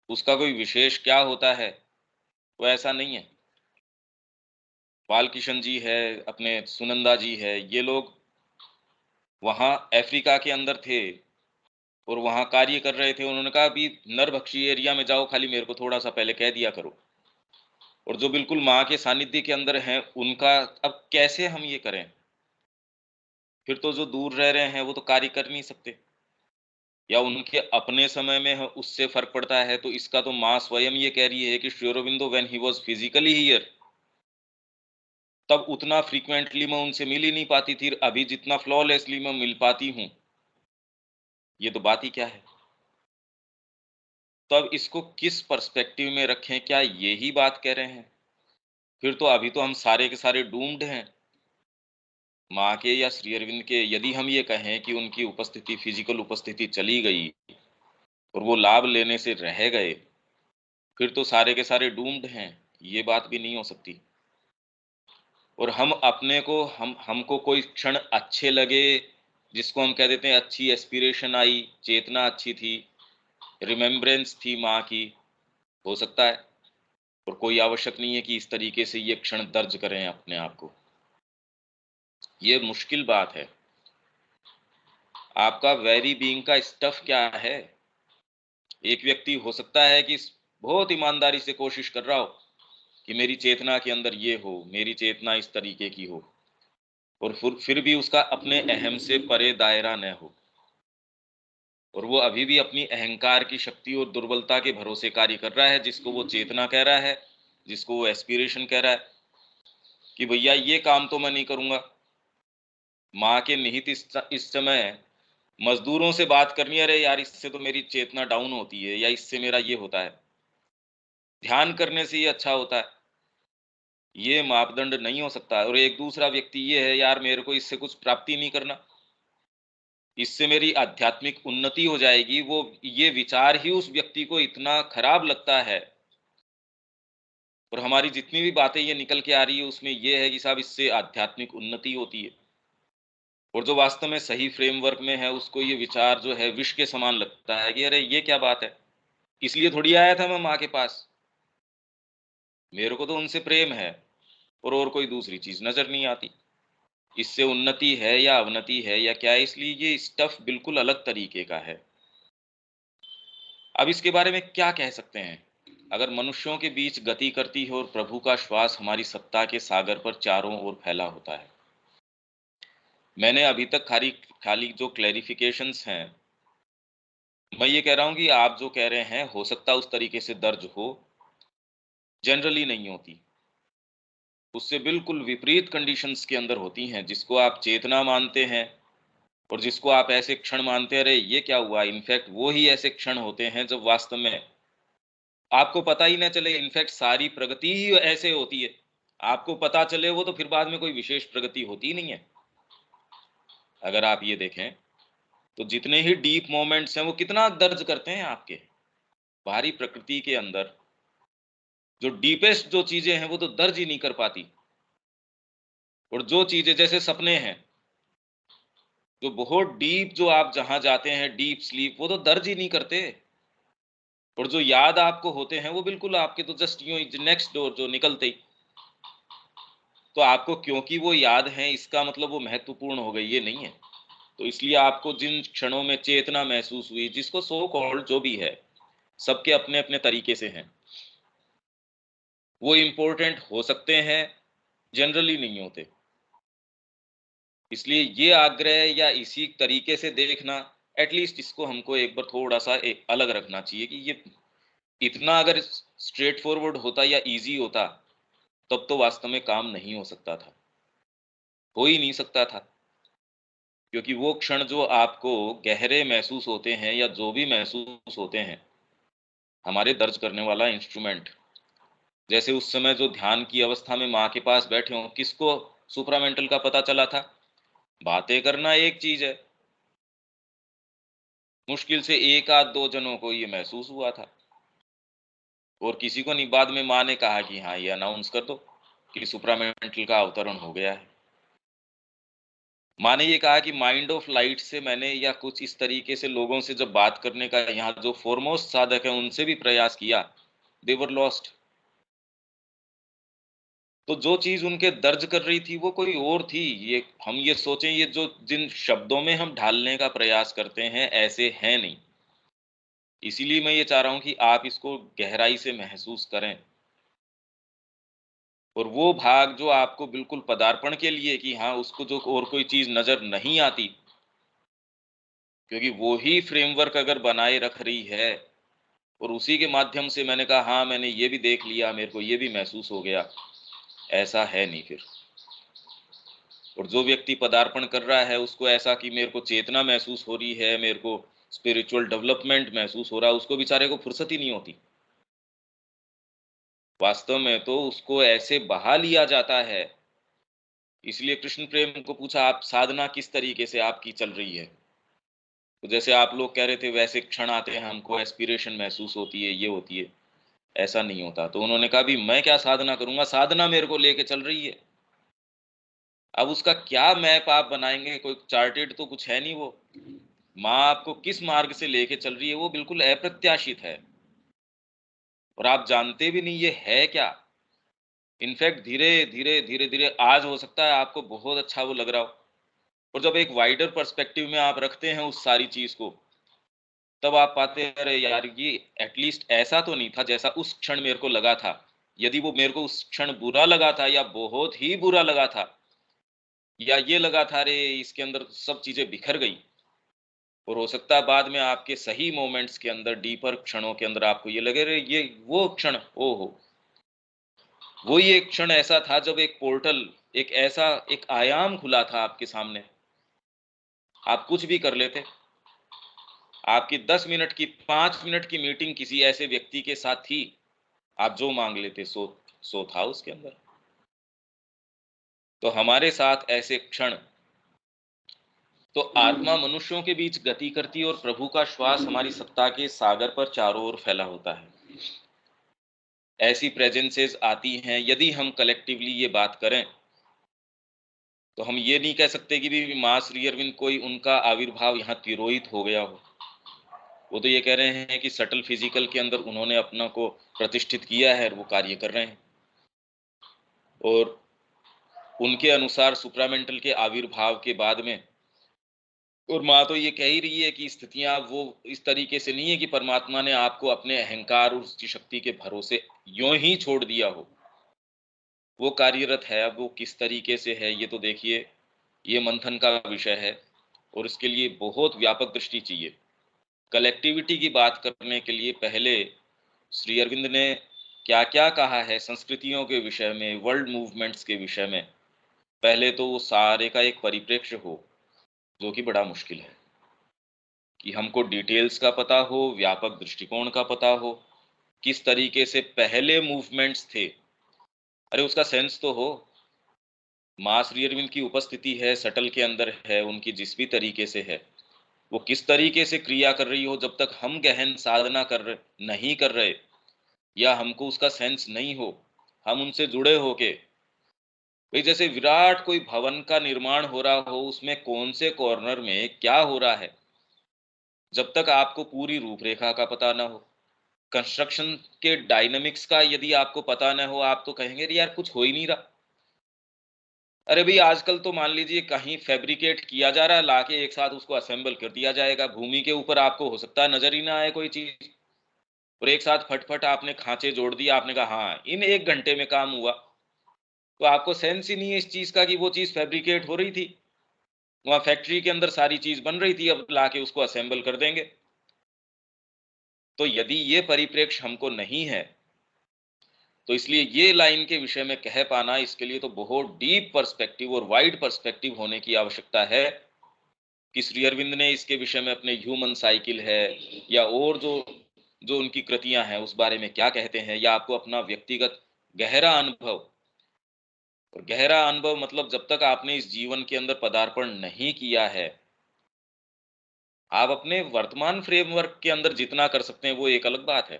उसका कोई विशेष क्या होता है, वो ऐसा नहीं है। बालकिशन जी है, अपने सुनंदा जी है, ये लोग वहाँ अफ्रीका के अंदर थे और वहाँ कार्य कर रहे थे। उन्होंने कहा अभी नरभक्षी एरिया में जाओ, खाली मेरे को थोड़ा सा पहले कह दिया करो। और जो बिल्कुल माँ के सानिध्य के अंदर हैं, उनका अब कैसे हम ये करें? फिर तो जो दूर रह रहे हैं वो तो कार्य कर नहीं सकते, या उनके अपने समय में उससे फर्क पड़ता है। तो इसका तो माँ स्वयं ये कह रही है कि Shri Aurobindo when he was physically here, तब उतना फ्रीक्वेंटली मैं उनसे मिल ही नहीं पाती थी, अभी जितना फ्लॉलेसली मैं मिल पाती हूँ। ये तो बात ही क्या है? तो अब इसको किस पर्सपेक्टिव में रखें, क्या यही बात कह रहे हैं? फिर तो अभी तो हम सारे के सारे डूम्ड हैं। माँ के या श्री अरविंद के, यदि हम ये कहें कि उनकी उपस्थिति, फिजिकल उपस्थिति चली गई और वो लाभ लेने से रह गए, फिर तो सारे के सारे डूम्ड हैं। ये बात भी नहीं हो सकती। और हम अपने को, हमको कोई क्षण अच्छे लगे, जिसको हम कह देते हैं अच्छी एस्पिरेशन आई, चेतना अच्छी थी, रिमेम्बरेंस थी माँ की, हो सकता है। और कोई आवश्यक नहीं है कि इस तरीके से ये क्षण दर्ज करें अपने आप को। ये मुश्किल बात है। आपका वेरी बीइंग का स्टफ क्या है? एक व्यक्ति हो सकता है कि बहुत ईमानदारी से कोशिश कर रहा हो कि मेरी चेतना के अंदर ये हो, मेरी चेतना इस तरीके की हो, और फिर भी उसका अपने अहम से परे दायरा न हो, और वो अभी भी अपनी अहंकार की शक्ति और दुर्बलता के भरोसे कार्य कर रहा है, जिसको वो चेतना कह रहा है, जिसको वो एस्पिरेशन कह रहा है कि भैया ये काम तो मैं नहीं करूंगा। माँ के निहित इस समय मजदूरों से बात करनी है, अरे यार इससे तो मेरी चेतना डाउन होती है, या इससे मेरा ये होता है, ध्यान करने से ये अच्छा होता है, ये मापदंड नहीं हो सकता। और एक दूसरा व्यक्ति ये है, यार मेरे को इससे कुछ प्राप्ति नहीं करना, इससे मेरी आध्यात्मिक उन्नति हो जाएगी। वो ये विचार ही उस व्यक्ति को इतना खराब लगता है, और हमारी जितनी भी बातें ये निकल के आ रही है उसमें ये है कि साहब इससे आध्यात्मिक उन्नति होती है। और जो वास्तव में सही फ्रेमवर्क में है, उसको ये विचार जो है विष के समान लगता है कि अरे ये क्या बात है, इसलिए थोड़ी आया था मैं माँ के पास, मेरे को तो उनसे प्रेम है, और कोई दूसरी चीज नजर नहीं आती। इससे उन्नति है या अवनति है या क्या है, इसलिए ये स्टफ बिल्कुल अलग तरीके का है। अब इसके बारे में क्या कह सकते हैं? अगर मनुष्यों के बीच गति करती है और प्रभु का श्वास हमारी सत्ता के सागर पर चारों ओर फैला होता है। मैंने अभी तक खाली खाली जो क्लैरिफिकेशंस हैं, मैं ये कह रहा हूं कि आप जो कह रहे हैं हो सकता उस तरीके से दर्ज हो, जनरली नहीं होती। उससे बिल्कुल विपरीत कंडीशंस के अंदर होती हैं, जिसको आप चेतना मानते हैं और जिसको आप ऐसे क्षण मानते हैं, अरे ये क्या हुआ। इनफैक्ट वो ही ऐसे क्षण होते हैं जब वास्तव में आपको पता ही ना चले। इनफैक्ट सारी प्रगति ही ऐसे होती है, आपको पता चले वो तो फिर बाद में कोई विशेष प्रगति होती ही नहीं है। अगर आप ये देखें तो जितने ही डीप मोमेंट्स हैं वो कितना दर्ज करते हैं आपके बाहरी प्रकृति के अंदर। जो डीपेस्ट जो चीजें हैं वो तो दर्ज ही नहीं कर पाती, और जो चीजें जैसे सपने हैं, जो बहुत डीप, जो आप जहां जाते हैं डीप स्लीप, वो तो दर्ज ही नहीं करते। और जो याद आपको होते हैं वो बिल्कुल आपके तो जस्ट यूं नेक्स्ट डोर जो निकलते ही, तो आपको क्योंकि वो याद है इसका मतलब वो महत्वपूर्ण हो गई, ये नहीं है। तो इसलिए आपको जिन क्षणों में चेतना महसूस हुई, जिसको सो कॉल्ड जो भी है, सबके अपने अपने तरीके से हैं, वो इम्पोर्टेंट हो सकते हैं, जनरली नहीं होते। इसलिए ये आग्रह या इसी तरीके से देखना, एटलीस्ट इसको हमको एक बार थोड़ा सा एक अलग रखना चाहिए कि ये इतना अगर स्ट्रेट फॉरवर्ड होता या इजी होता, तब तो वास्तव में काम नहीं हो सकता था, हो ही नहीं सकता था। क्योंकि वो क्षण जो आपको गहरे महसूस होते हैं या जो भी महसूस होते हैं, हमारे दर्ज करने वाला इंस्ट्रूमेंट, जैसे उस समय जो ध्यान की अवस्था में माँ के पास बैठे हों, किसको सुप्रामेंटल का पता चला था? बातें करना एक चीज है, मुश्किल से एक आध दो जनों को ये महसूस हुआ था, और किसी को नहीं। बाद में माँ ने कहा कि हाँ ये अनाउंस कर दो कि सुप्रामेंटल का अवतरण हो गया है। माँ ने ये कहा कि माइंड ऑफ लाइट से मैंने या कुछ इस तरीके से लोगों से जब बात करने का, यहाँ जो फोरमोस्ट साधक है उनसे भी प्रयास किया, दे वर लॉस्ट। तो जो चीज उनके दर्ज कर रही थी वो कोई और थी। ये हम ये सोचें, ये जो जिन शब्दों में हम ढालने का प्रयास करते हैं ऐसे हैं नहीं। इसीलिए मैं ये चाह रहा हूं कि आप इसको गहराई से महसूस करें, और वो भाग जो आपको बिल्कुल पदार्पण के लिए कि हाँ उसको जो और कोई चीज नजर नहीं आती, क्योंकि वो ही फ्रेमवर्क अगर बनाए रख रही है, और उसी के माध्यम से मैंने कहा हाँ मैंने ये भी देख लिया, मेरे को ये भी महसूस हो गया, ऐसा है नहीं फिर। और जो व्यक्ति पदार्पण कर रहा है उसको ऐसा कि मेरे को चेतना महसूस हो रही है, मेरे को स्पिरिचुअल डेवलपमेंट महसूस हो रहा है, उसको बेचारे को फुर्सत ही नहीं होती। वास्तव में तो उसको ऐसे बहा लिया जाता है इसलिए कृष्ण प्रेम को पूछा, आप साधना किस तरीके से आपकी चल रही है? तो जैसे आप लोग कह रहे थे वैसे क्षण आते हैं, हमको एस्पिरेशन महसूस होती है, ये होती है, ऐसा नहीं होता। तो उन्होंने कहा, भी मैं क्या साधना करूंगा, साधना मेरे को लेके चल रही है। अब उसका क्या मैप आप बनाएंगे, कोई चार्टेड तो कुछ है नहीं वो। माँ आपको किस मार्ग से लेके चल रही है वो बिल्कुल अप्रत्याशित है, और आप जानते भी नहीं ये है क्या। इनफैक्ट धीरे धीरे धीरे धीरे आज हो सकता है आपको बहुत अच्छा वो लग रहा हो, और जब एक वाइडर पर्सपेक्टिव में आप रखते हैं उस सारी चीज को, तब आप पाते हैं, अरे यार ये एटलीस्ट ऐसा तो नहीं था जैसा उस क्षण मेरे को लगा था। यदि वो मेरे को उस क्षण बुरा लगा था या बहुत ही बुरा लगा था, या ये लगा था अरे इसके अंदर सब चीजें बिखर गई, और हो सकता है बाद में आपके सही मोमेंट्स के अंदर, डीपर क्षणों के अंदर आपको ये लगे, अरे ये वो क्षण, ओहो, वो ही एक क्षण ऐसा था जब एक पोर्टल, एक ऐसा एक आयाम खुला था आपके सामने, आप कुछ भी कर लेते। आपकी 10 मिनट की, 5 मिनट की मीटिंग किसी ऐसे व्यक्ति के साथ थी, आप जो मांग लेते सो था उसके अंदर। तो हमारे साथ ऐसे क्षण, तो आत्मा मनुष्यों के बीच गति करती है, और प्रभु का श्वास हमारी सत्ता के सागर पर चारों ओर फैला होता है। ऐसी प्रेजेंसेस आती हैं, यदि हम कलेक्टिवली ये बात करें तो हम ये नहीं कह सकते कि भी मां श्री अरविंद कोई उनका आविर्भाव यहाँ तिरोहित हो गया हो। वो तो ये कह रहे हैं कि सटल फिजिकल के अंदर उन्होंने अपना को प्रतिष्ठित किया है और वो कार्य कर रहे हैं, और उनके अनुसार सुप्रामेंटल के आविर्भाव के बाद में, और माँ तो ये कह ही रही है कि स्थितियां वो इस तरीके से नहीं है कि परमात्मा ने आपको अपने अहंकार और उसकी शक्ति के भरोसे यूं ही छोड़ दिया हो, वो कार्यरत है। अब वो किस तरीके से है ये तो देखिए, ये मंथन का विषय है, और इसके लिए बहुत व्यापक दृष्टि चाहिए। कलेक्टिविटी की बात करने के लिए पहले श्री अरविंद ने क्या क्या कहा है संस्कृतियों के विषय में, वर्ल्ड मूवमेंट्स के विषय में, पहले तो वो सारे का एक परिप्रेक्ष्य हो, जो कि बड़ा मुश्किल है कि हमको डिटेल्स का पता हो, व्यापक दृष्टिकोण का पता हो, किस तरीके से पहले मूवमेंट्स थे, अरे उसका सेंस तो हो। माँ श्री अरविंद की उपस्थिति है, सटल के अंदर है, उनकी जिस भी तरीके से है, वो किस तरीके से क्रिया कर रही हो, जब तक हम गहन साधना नहीं कर रहे, या हमको उसका सेंस नहीं हो, हम उनसे जुड़े होके, भाई जैसे विराट कोई भवन का निर्माण हो रहा हो, उसमें कौन से कॉर्नर में क्या हो रहा है, जब तक आपको पूरी रूपरेखा का पता ना हो, कंस्ट्रक्शन के डायनामिक्स का यदि आपको पता ना हो, आप तो कहेंगे यार कुछ हो ही नहीं रहा। अरे भाई आजकल तो मान लीजिए कहीं फैब्रिकेट किया जा रहा है, लाके एक साथ उसको असेंबल कर दिया जाएगा, भूमि के ऊपर आपको हो सकता है नजर ही ना आए कोई चीज, और एक साथ फटफट आपने खांचे जोड़ दिया, आपने कहा हाँ इन 1 घंटे में काम हुआ। तो आपको सेंस ही नहीं है इस चीज का कि वो चीज फैब्रिकेट हो रही थी, वहां फैक्ट्री के अंदर सारी चीज बन रही थी, अब लाके उसको असेंबल कर देंगे। तो यदि ये परिप्रेक्ष्य हमको नहीं है, तो इसलिए ये लाइन के विषय में कह पाना, इसके लिए तो बहुत डीप पर्सपेक्टिव और वाइड पर्सपेक्टिव होने की आवश्यकता है, कि श्री अरविंद ने इसके विषय में अपने ह्यूमन साइकिल है, या और जो जो उनकी कृतियां हैं उस बारे में क्या कहते हैं, या आपको अपना व्यक्तिगत गहरा अनुभव, और गहरा अनुभव मतलब जब तक आपने इस जीवन के अंदर पदार्पण नहीं किया है, आप अपने वर्तमान फ्रेमवर्क के अंदर जितना कर सकते हैं वो एक अलग बात है।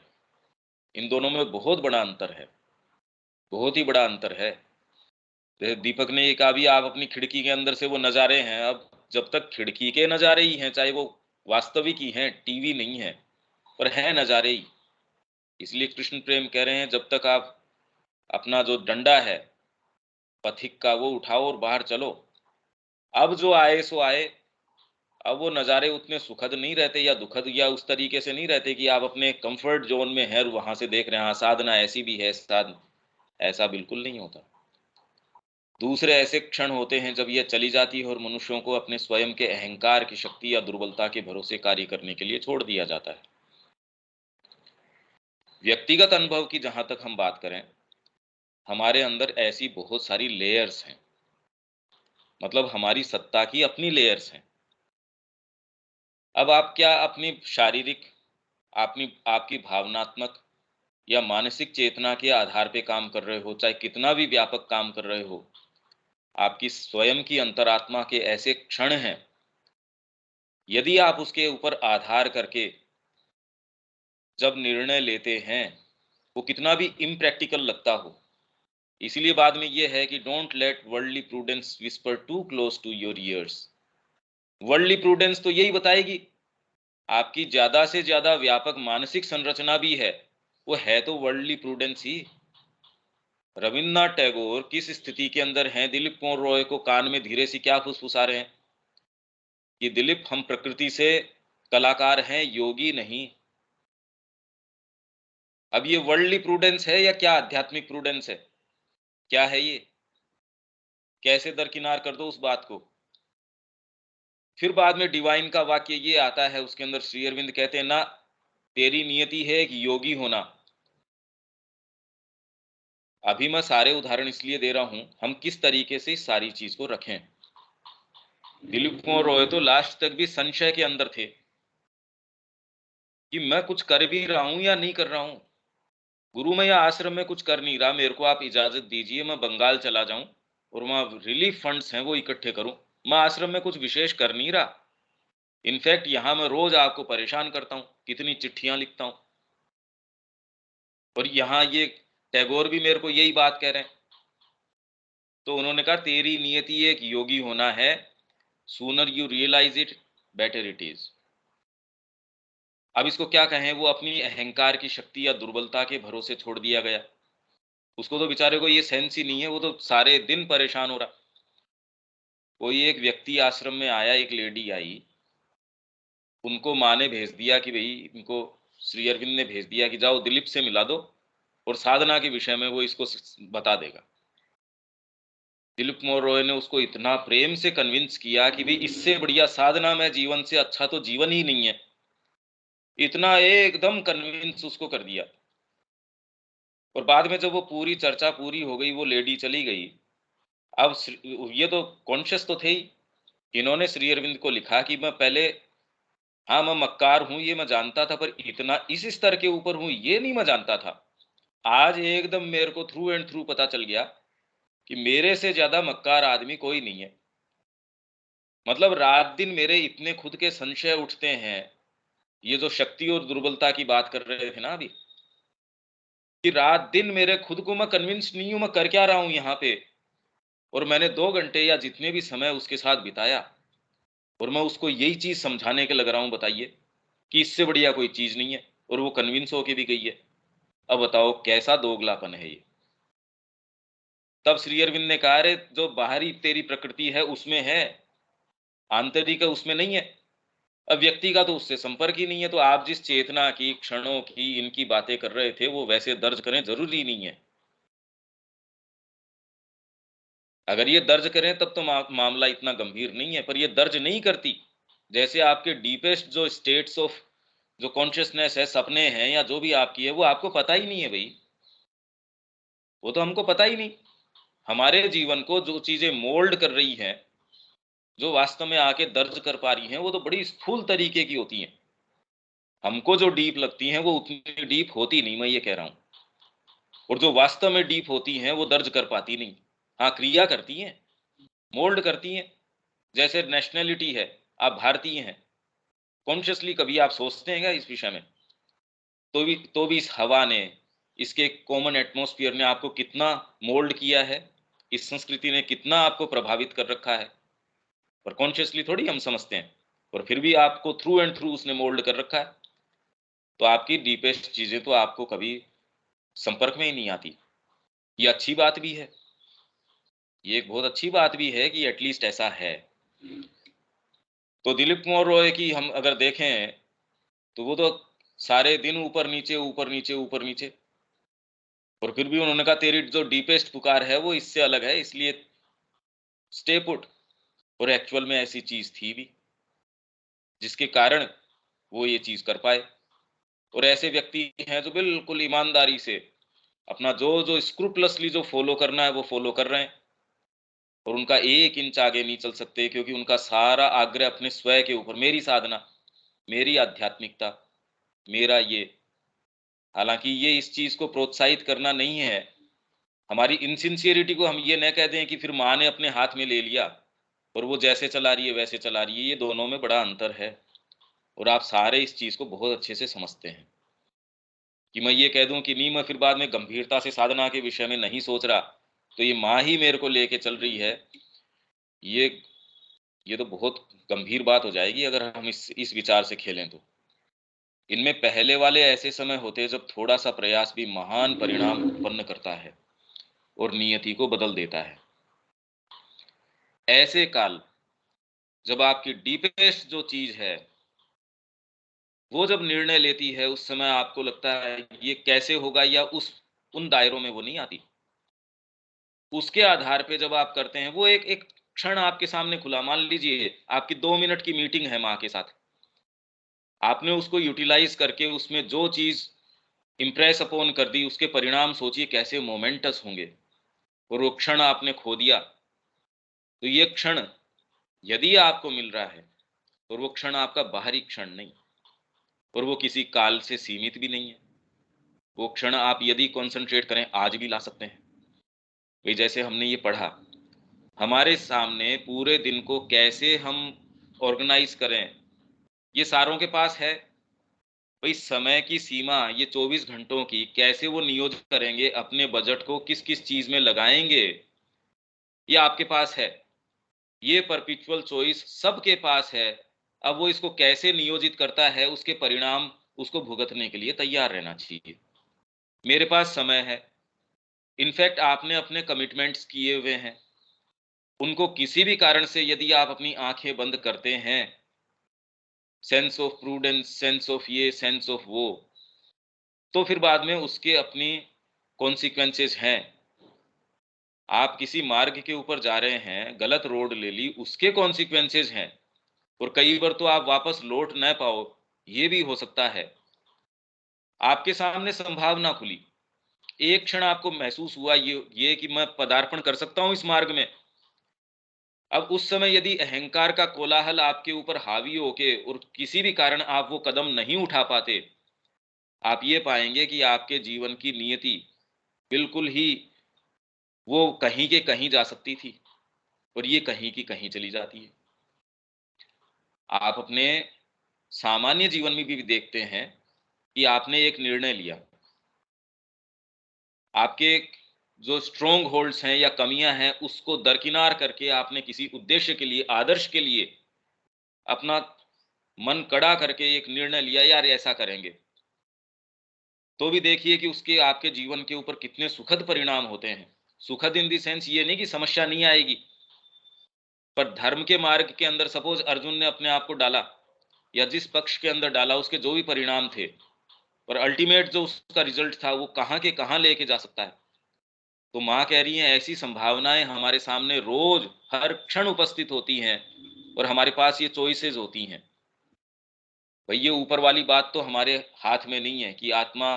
इन दोनों में बहुत बड़ा अंतर है, बहुत ही बड़ा अंतर है। जैसे दीपक ने ये कहा भी आप अपनी खिड़की के अंदर से वो नज़ारे हैं, अब जब तक खिड़की के नज़ारे ही हैं, चाहे वो वास्तविक ही हैं, टीवी नहीं है, पर हैं नज़ारे ही। इसलिए कृष्ण प्रेम कह रहे हैं, जब तक आप अपना जो डंडा है पथिक का वो उठाओ और बाहर चलो, अब जो आए सो आए। अब वो नज़ारे उतने सुखद नहीं रहते या दुखद, या उस तरीके से नहीं रहते कि आप अपने कंफर्ट जोन में हैं और वहां से देख रहे हैं, हाँ साधना ऐसी भी है, साधना, ऐसा बिल्कुल नहीं होता। दूसरे ऐसे क्षण होते हैं जब यह चली जाती है और मनुष्यों को अपने स्वयं के अहंकार की शक्ति या दुर्बलता के भरोसे कार्य करने के लिए छोड़ दिया जाता है। व्यक्तिगत अनुभव की जहां तक हम बात करें, हमारे अंदर ऐसी बहुत सारी लेयर्स हैं, मतलब हमारी सत्ता की अपनी लेयर्स हैं। अब आप क्या अपनी शारीरिक, आपकी भावनात्मक या मानसिक चेतना के आधार पे काम कर रहे हो, चाहे कितना भी व्यापक काम कर रहे हो, आपकी स्वयं की अंतरात्मा के ऐसे क्षण हैं, यदि आप उसके ऊपर आधार करके जब निर्णय लेते हैं, वो कितना भी इम्प्रैक्टिकल लगता हो, इसीलिए बाद में ये है कि don't let worldly prudence whisper too close to your ears. Worldly prudence तो यही बताएगी, आपकी ज्यादा से ज्यादा व्यापक मानसिक संरचना भी है, वो है तो वर्ल्डली प्रूडेंस ही। रविन्द्रनाथ टैगोर किस स्थिति के अंदर हैं, दिलीप कुमार रॉय को कान में धीरे से क्या फुसफुसा रहे हैं कि दिलीप हम प्रकृति से कलाकार हैं, योगी नहीं। अब ये वर्ल्डली प्रूडेंस है या क्या आध्यात्मिक प्रूडेंस है, क्या है ये? कैसे दरकिनार कर दो उस बात को। फिर बाद में डिवाइन का वाक्य ये आता है, उसके अंदर श्री अरविंद कहते हैं ना, तेरी नियति है एक योगी होना। अभी मैं सारे उदाहरण इसलिए दे रहा हूं, हम किस तरीके से इस सारी चीज को रखें। दिलीप कुमार रॉय तो लास्ट तक भी संशय के अंदर थे कि मैं कुछ कर भी रहा हूं या नहीं कर रहा हूं। गुरु मैं या आश्रम में कुछ कर नहीं रहा, मेरे को आप इजाजत दीजिए मैं बंगाल चला जाऊं और वहां रिलीफ फंड्स हैं वो इकट्ठे करूं। मैं आश्रम में कुछ विशेष कर नहीं रहा, इनफैक्ट यहां मैं रोज आपको परेशान करता हूं, कितनी चिट्ठियां लिखता हूं। और यहां ये टैगोर भी मेरे को यही बात कह रहे हैं। तो उन्होंने कहा तेरी नियति एक योगी होना है, sooner you realise it better it is. अब इसको क्या कहें, वो अपनी अहंकार की शक्ति या दुर्बलता के भरोसे छोड़ दिया गया। उसको तो बेचारे को ये सेंस ही नहीं है, वो तो सारे दिन परेशान हो रहा। कोई एक व्यक्ति आश्रम में आया, एक लेडी आई, उनको माँ ने भेज दिया कि भाई इनको श्री अरविंद ने भेज दिया कि जाओ दिलीप से मिला दो और साधना के विषय में वो इसको बता देगा। दिलीप कुमार रॉय ने उसको इतना प्रेम से कन्विंस किया कि भाई इससे बढ़िया साधना में जीवन से अच्छा तो जीवन ही नहीं है, इतना एकदम कन्विंस उसको कर दिया। और बाद में जब वो पूरी चर्चा पूरी हो गई, वो लेडी चली गई। अब ये तो कॉन्शियस तो थे ही, इन्होंने श्री अरविंद को लिखा कि मैं पहले, हाँ मैं मक्कार हूं ये मैं जानता था, पर इतना इस स्तर के ऊपर हूं ये नहीं मैं जानता था। आज एकदम मेरे को थ्रू एंड थ्रू पता चल गया कि मेरे से ज्यादा मक्कार आदमी कोई नहीं है। मतलब रात दिन मेरे इतने खुद के संशय उठते हैं, ये जो शक्ति और दुर्बलता की बात कर रहे थे ना अभी, कि रात दिन मेरे खुद को मैं कन्विंस नहीं हूं मैं कर क्या रहा हूं यहाँ पे। और मैंने 2 घंटे या जितने भी समय उसके साथ बिताया, और मैं उसको यही चीज समझाने के लग रहा हूं, बताइए, कि इससे बढ़िया कोई चीज नहीं है, और वो कन्विंस होके भी गई है। अब बताओ कैसा दोगलापन है ये। तब श्री अरविंद ने कहा, अरे जो बाहरी तेरी प्रकृति है उसमें है, आंतरिक उसमें नहीं है। अब व्यक्ति का तो उससे संपर्क ही नहीं है, तो आप जिस चेतना की क्षणों की इनकी बातें कर रहे थे वो वैसे दर्ज करें जरूरी नहीं है। अगर ये दर्ज करें तब तो मामला इतना गंभीर नहीं है, पर ये दर्ज नहीं करती। जैसे आपके डीपेस्ट जो स्टेट्स ऑफ जो कॉन्शियसनेस है, सपने हैं या जो भी आपकी है, वो आपको पता ही नहीं है भाई, वो तो हमको पता ही नहीं। हमारे जीवन को जो चीजें मोल्ड कर रही हैं, जो वास्तव में आके दर्ज कर पा रही हैं, वो तो बड़ी स्थूल तरीके की होती हैं। हमको जो डीप लगती हैं वो उतनी डीप होती नहीं, मैं ये कह रहा हूं। और जो वास्तव में डीप होती हैं वो दर्ज कर पाती नहीं। हाँ, क्रिया करती हैं, मोल्ड करती हैं। जैसे नेशनैलिटी है, आप भारतीय हैं, कॉन्शियसली कभी आप सोचते हैं क्या इस विषय में? तो भी इस हवा ने, इसके कॉमन एटमॉस्फेयर ने आपको कितना मोल्ड किया है, इस संस्कृति ने कितना आपको प्रभावित कर रखा है, पर कॉन्शियसली थोड़ी हम समझते हैं। और फिर भी आपको थ्रू एंड थ्रू उसने मोल्ड कर रखा है। तो आपकी डीपेस्ट चीजें तो आपको कभी संपर्क में ही नहीं आती। ये अच्छी बात भी है, ये एक बहुत अच्छी बात भी है कि एटलीस्ट ऐसा है। तो दिलीप कुमार रॉय की हम अगर देखें तो वो तो सारे दिन ऊपर नीचे ऊपर नीचे ऊपर नीचे, और फिर भी उन्होंने कहा तेरी जो डीपेस्ट पुकार है वो इससे अलग है, इसलिए स्टे पुट। और एक्चुअल में ऐसी चीज थी भी, जिसके कारण वो ये चीज कर पाए। और ऐसे व्यक्ति हैं जो बिल्कुल ईमानदारी से अपना जो जो स्क्रूपलसली जो फॉलो करना है वो फॉलो कर रहे हैं, और उनका 1 इंच आगे नहीं चल सकते, क्योंकि उनका सारा आग्रह अपने स्वयं के ऊपर, मेरी साधना, मेरी आध्यात्मिकता, मेरा ये। हालांकि ये इस चीज को प्रोत्साहित करना नहीं है हमारी इनसिंसियरिटी को हम ये न कह दें कि फिर माँ ने अपने हाथ में ले लिया और वो जैसे चला रही है वैसे चला रही है, ये दोनों में बड़ा अंतर है। और आप सारे इस चीज़ को बहुत अच्छे से समझते हैं कि मैं ये कह दूं कि नहीं, मैं फिर बाद में गंभीरता से साधना के विषय में नहीं सोच रहा, तो ये माँ ही मेरे को लेके चल रही है। ये ये तो बहुत गंभीर बात हो जाएगी अगर हम इस विचार से खेलें तो। इनमें पहले वाले ऐसे समय होते हैं जब थोड़ा सा प्रयास भी महान परिणाम उत्पन्न करता है और नियति को बदल देता है। ऐसे काल जब आपकी डीपेस्ट जो चीज है वो जब निर्णय लेती है, उस समय आपको लगता है ये कैसे होगा, या उन दायरों में वो नहीं आती। उसके आधार पे जब आप करते हैं, वो एक एक क्षण आपके सामने खुला। मान लीजिए आपकी 2 मिनट की मीटिंग है माँ के साथ, आपने उसको यूटिलाइज करके उसमें जो चीज इम्प्रेस अपॉन कर दी, उसके परिणाम सोचिए कैसे मोमेंटस होंगे। और वो क्षण आपने खो दिया, तो ये क्षण यदि आपको मिल रहा है और वो क्षण आपका बाहरी क्षण नहीं, और वो किसी काल से सीमित भी नहीं है, वो क्षण आप यदि कॉन्सेंट्रेट करें आज भी ला सकते हैं। भाई जैसे हमने ये पढ़ा, हमारे सामने पूरे दिन को कैसे हम ऑर्गेनाइज करें, ये सारों के पास है। भाई समय की सीमा ये 24 घंटों की, कैसे वो नियोजित करेंगे, अपने बजट को किस किस चीज में लगाएंगे, ये आपके पास है। ये परपिचुअल चॉइस सबके पास है। अब वो इसको कैसे नियोजित करता है, उसके परिणाम उसको भुगतने के लिए तैयार रहना चाहिए। मेरे पास समय है, इनफैक्ट आपने अपने कमिटमेंट्स किए हुए हैं, उनको किसी भी कारण से यदि आप अपनी आंखें बंद करते हैं, sense of prudence, sense of ये, सेंस ऑफ वो, तो फिर बाद में उसके अपनी कॉन्सिक्वेंसेस हैं। आप किसी मार्ग के ऊपर जा रहे हैं, गलत रोड ले ली, उसके कॉन्सिक्वेंसेस हैं। और कई बार तो आप वापस लौट न पाओ, ये भी हो सकता है। आपके सामने संभावना खुली, एक क्षण आपको महसूस हुआ ये कि मैं पदार्पण कर सकता हूं इस मार्ग में। अब उस समय यदि अहंकार का कोलाहल आपके ऊपर हावी होके और किसी भी कारण आप वो कदम नहीं उठा पाते, आप ये पाएंगे कि आपके जीवन की नियति बिल्कुल ही वो कहीं के कहीं जा सकती थी और ये कहीं की कहीं चली जाती है। आप अपने सामान्य जीवन में भी देखते हैं कि आपने एक निर्णय लिया, आपके जो स्ट्रोंग होल्ड्स हैं या कमियां हैं उसको दरकिनार करके आपने किसी उद्देश्य के लिए, आदर्श के लिए अपना मन कड़ा करके एक निर्णय लिया, यार ऐसा करेंगे। तो भी देखिए कि उसके आपके जीवन के ऊपर कितने सुखद परिणाम होते हैं। सुखद इन दी सेंस ये नहीं कि समस्या नहीं आएगी, पर धर्म के मार्ग के अंदर सपोज अर्जुन ने अपने आप को डाला, या जिस पक्ष के अंदर डाला, उसके जो भी परिणाम थे, पर अल्टीमेट जो उसका रिजल्ट था वो कहाँ के कहाँ लेके जा सकता है। तो माँ कह रही है ऐसी संभावनाएं हमारे सामने रोज हर क्षण उपस्थित होती हैं और हमारे पास ये चॉइसेस होती हैं। भाई ये ऊपर वाली बात तो हमारे हाथ में नहीं है कि आत्मा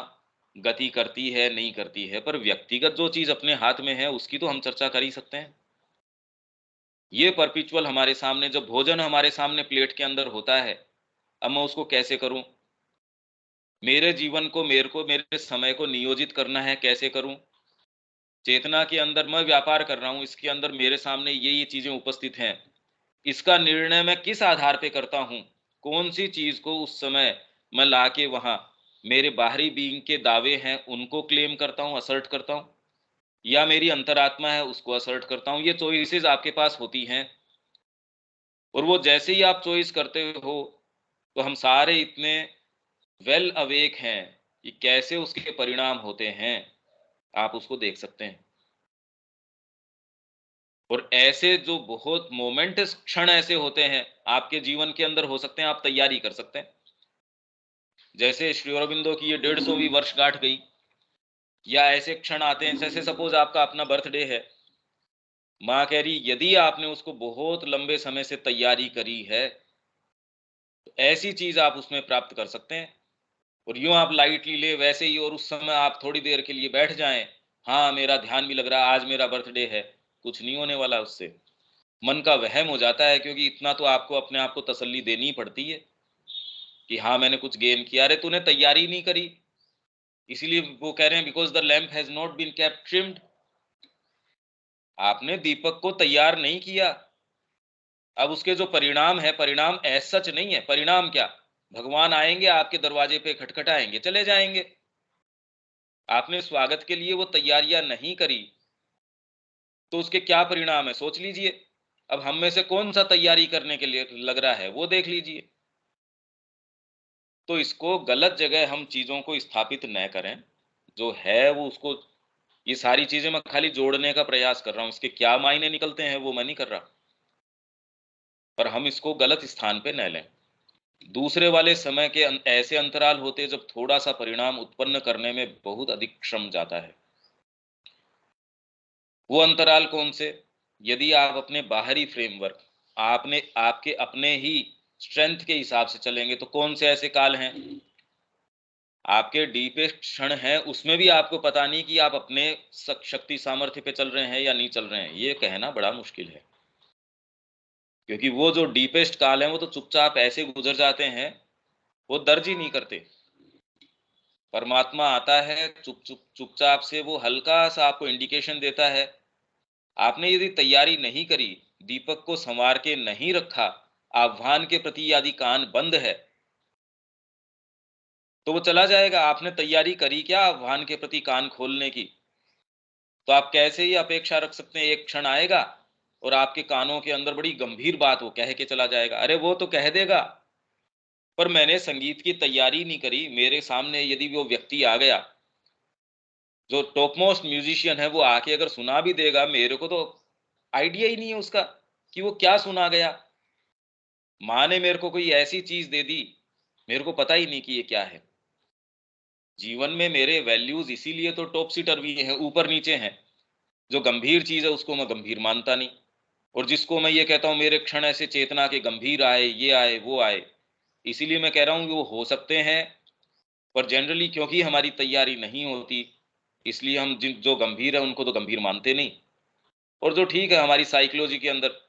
गति करती है नहीं करती है, पर व्यक्तिगत जो चीज अपने हाथ में है उसकी तो हम चर्चा कर ही सकते हैं। ये परपिचुअल हमारे सामने, जब भोजन हमारे सामने प्लेट के अंदर होता है, अब मैं उसको कैसे करूं, मेरे जीवन को, मेरे समय को नियोजित करना है, कैसे करूं। चेतना के अंदर मैं व्यापार कर रहा हूं, इसके अंदर मेरे सामने ये चीजें उपस्थित हैं, इसका निर्णय मैं किस आधार पे करता हूं, कौन सी चीज को उस समय मैं लाके वहां मेरे बाहरी बीइंग के दावे हैं उनको क्लेम करता हूं, असर्ट करता हूं, या मेरी अंतरात्मा है उसको असर्ट करता हूं। ये चॉइसेस आपके पास होती हैं, और वो जैसे ही आप चॉइस करते हो तो हम सारे इतने वेल अवेक हैं कि कैसे उसके परिणाम होते हैं, आप उसको देख सकते हैं। और ऐसे जो बहुत मोमेंटस क्षण ऐसे होते हैं आपके जीवन के अंदर, हो सकते हैं आप तैयारी कर सकते हैं। जैसे श्री अरबिंदो की ये 150वीं वर्षगांठ गई, या ऐसे क्षण आते हैं जैसे सपोज आपका अपना बर्थडे है, माँ कह रही यदि आपने उसको बहुत लंबे समय से तैयारी करी है तो ऐसी चीज आप उसमें प्राप्त कर सकते हैं। और यूं आप लाइटली ले वैसे ही, और उस समय आप थोड़ी देर के लिए बैठ जाएं, हाँ मेरा ध्यान भी लग रहा है आज मेरा बर्थडे है, कुछ नहीं होने वाला उससे। मन का वहम हो जाता है, क्योंकि इतना तो आपको अपने आप को तसल्ली देनी पड़ती है कि हाँ मैंने कुछ गेन किया। अरे तूने तैयारी नहीं करी, इसीलिए वो कह रहे हैं because the lamp has not been kept trimmed, आपने दीपक को तैयार नहीं किया। अब उसके जो परिणाम है, परिणाम एज सच नहीं है। परिणाम क्या? भगवान आएंगे, आपके दरवाजे पे खटखटाएंगे, चले जाएंगे। आपने स्वागत के लिए वो तैयारियां नहीं करी, तो उसके क्या परिणाम है सोच लीजिए। अब हम में से कौन सा तैयारी करने के लिए लग रहा है, वो देख लीजिए। तो इसको गलत जगह हम चीजों को स्थापित न करें। जो है वो उसको, ये सारी चीजें मैं खाली जोड़ने का प्रयास कर रहा हूं, इसके क्या मायने निकलते हैं वो मैं नहीं कर रहा, पर हम इसको गलत स्थान पे न लें। दूसरे वाले समय के ऐसे अंतराल होते जब थोड़ा सा परिणाम उत्पन्न करने में बहुत अधिक श्रम जाता है। वो अंतराल कौन से? यदि आप अपने बाहरी फ्रेमवर्क, आपने आपके अपने ही स्ट्रेंथ के हिसाब से चलेंगे, तो कौन से ऐसे काल हैं? आपके डीपेस्ट क्षण हैं, उसमें भी आपको पता नहीं कि आप अपने शक्ति सामर्थ्य पे चल रहे हैं या नहीं चल रहे हैं। ये कहना बड़ा मुश्किल है, क्योंकि वो जो डीपेस्ट काल है वो तो चुपचाप ऐसे गुजर जाते हैं, वो दर्ज ही नहीं करते। परमात्मा आता है चुपचाप से, वो हल्का सा आपको इंडिकेशन देता है। आपने यदि तैयारी नहीं करी, दीपक को संवार के नहीं रखा, आह्वान के प्रति यदि कान बंद है, तो वो चला जाएगा। आपने तैयारी करी क्या आह्वान के प्रति कान खोलने की? तो आप कैसे ही अपेक्षा रख सकते हैं एक क्षण आएगा और आपके कानों के अंदर बड़ी गंभीर बात वो कह के चला जाएगा? अरे वो तो कह देगा, पर मैंने संगीत की तैयारी नहीं करी। मेरे सामने यदि वो व्यक्ति आ गया जो टॉप मोस्ट म्यूजिशियन है, वो आके अगर सुना भी देगा, मेरे को तो आइडिया ही नहीं है उसका कि वो क्या सुना गया। माँ ने मेरे को कोई ऐसी चीज दे दी, मेरे को पता ही नहीं कि ये क्या है। जीवन में मेरे वैल्यूज इसीलिए तो टॉप सीटर भी हैं, ऊपर नीचे हैं। जो गंभीर चीज है उसको मैं गंभीर मानता नहीं, और जिसको मैं ये कहता हूँ मेरे क्षण ऐसे चेतना के गंभीर आए, ये आए, वो आए, इसीलिए मैं कह रहा हूँ कि वो हो सकते हैं। पर जनरली क्योंकि हमारी तैयारी नहीं होती, इसलिए हम जिन जो गंभीर है उनको तो गंभीर मानते नहीं। और जो ठीक है, हमारी साइकोलॉजी के अंदर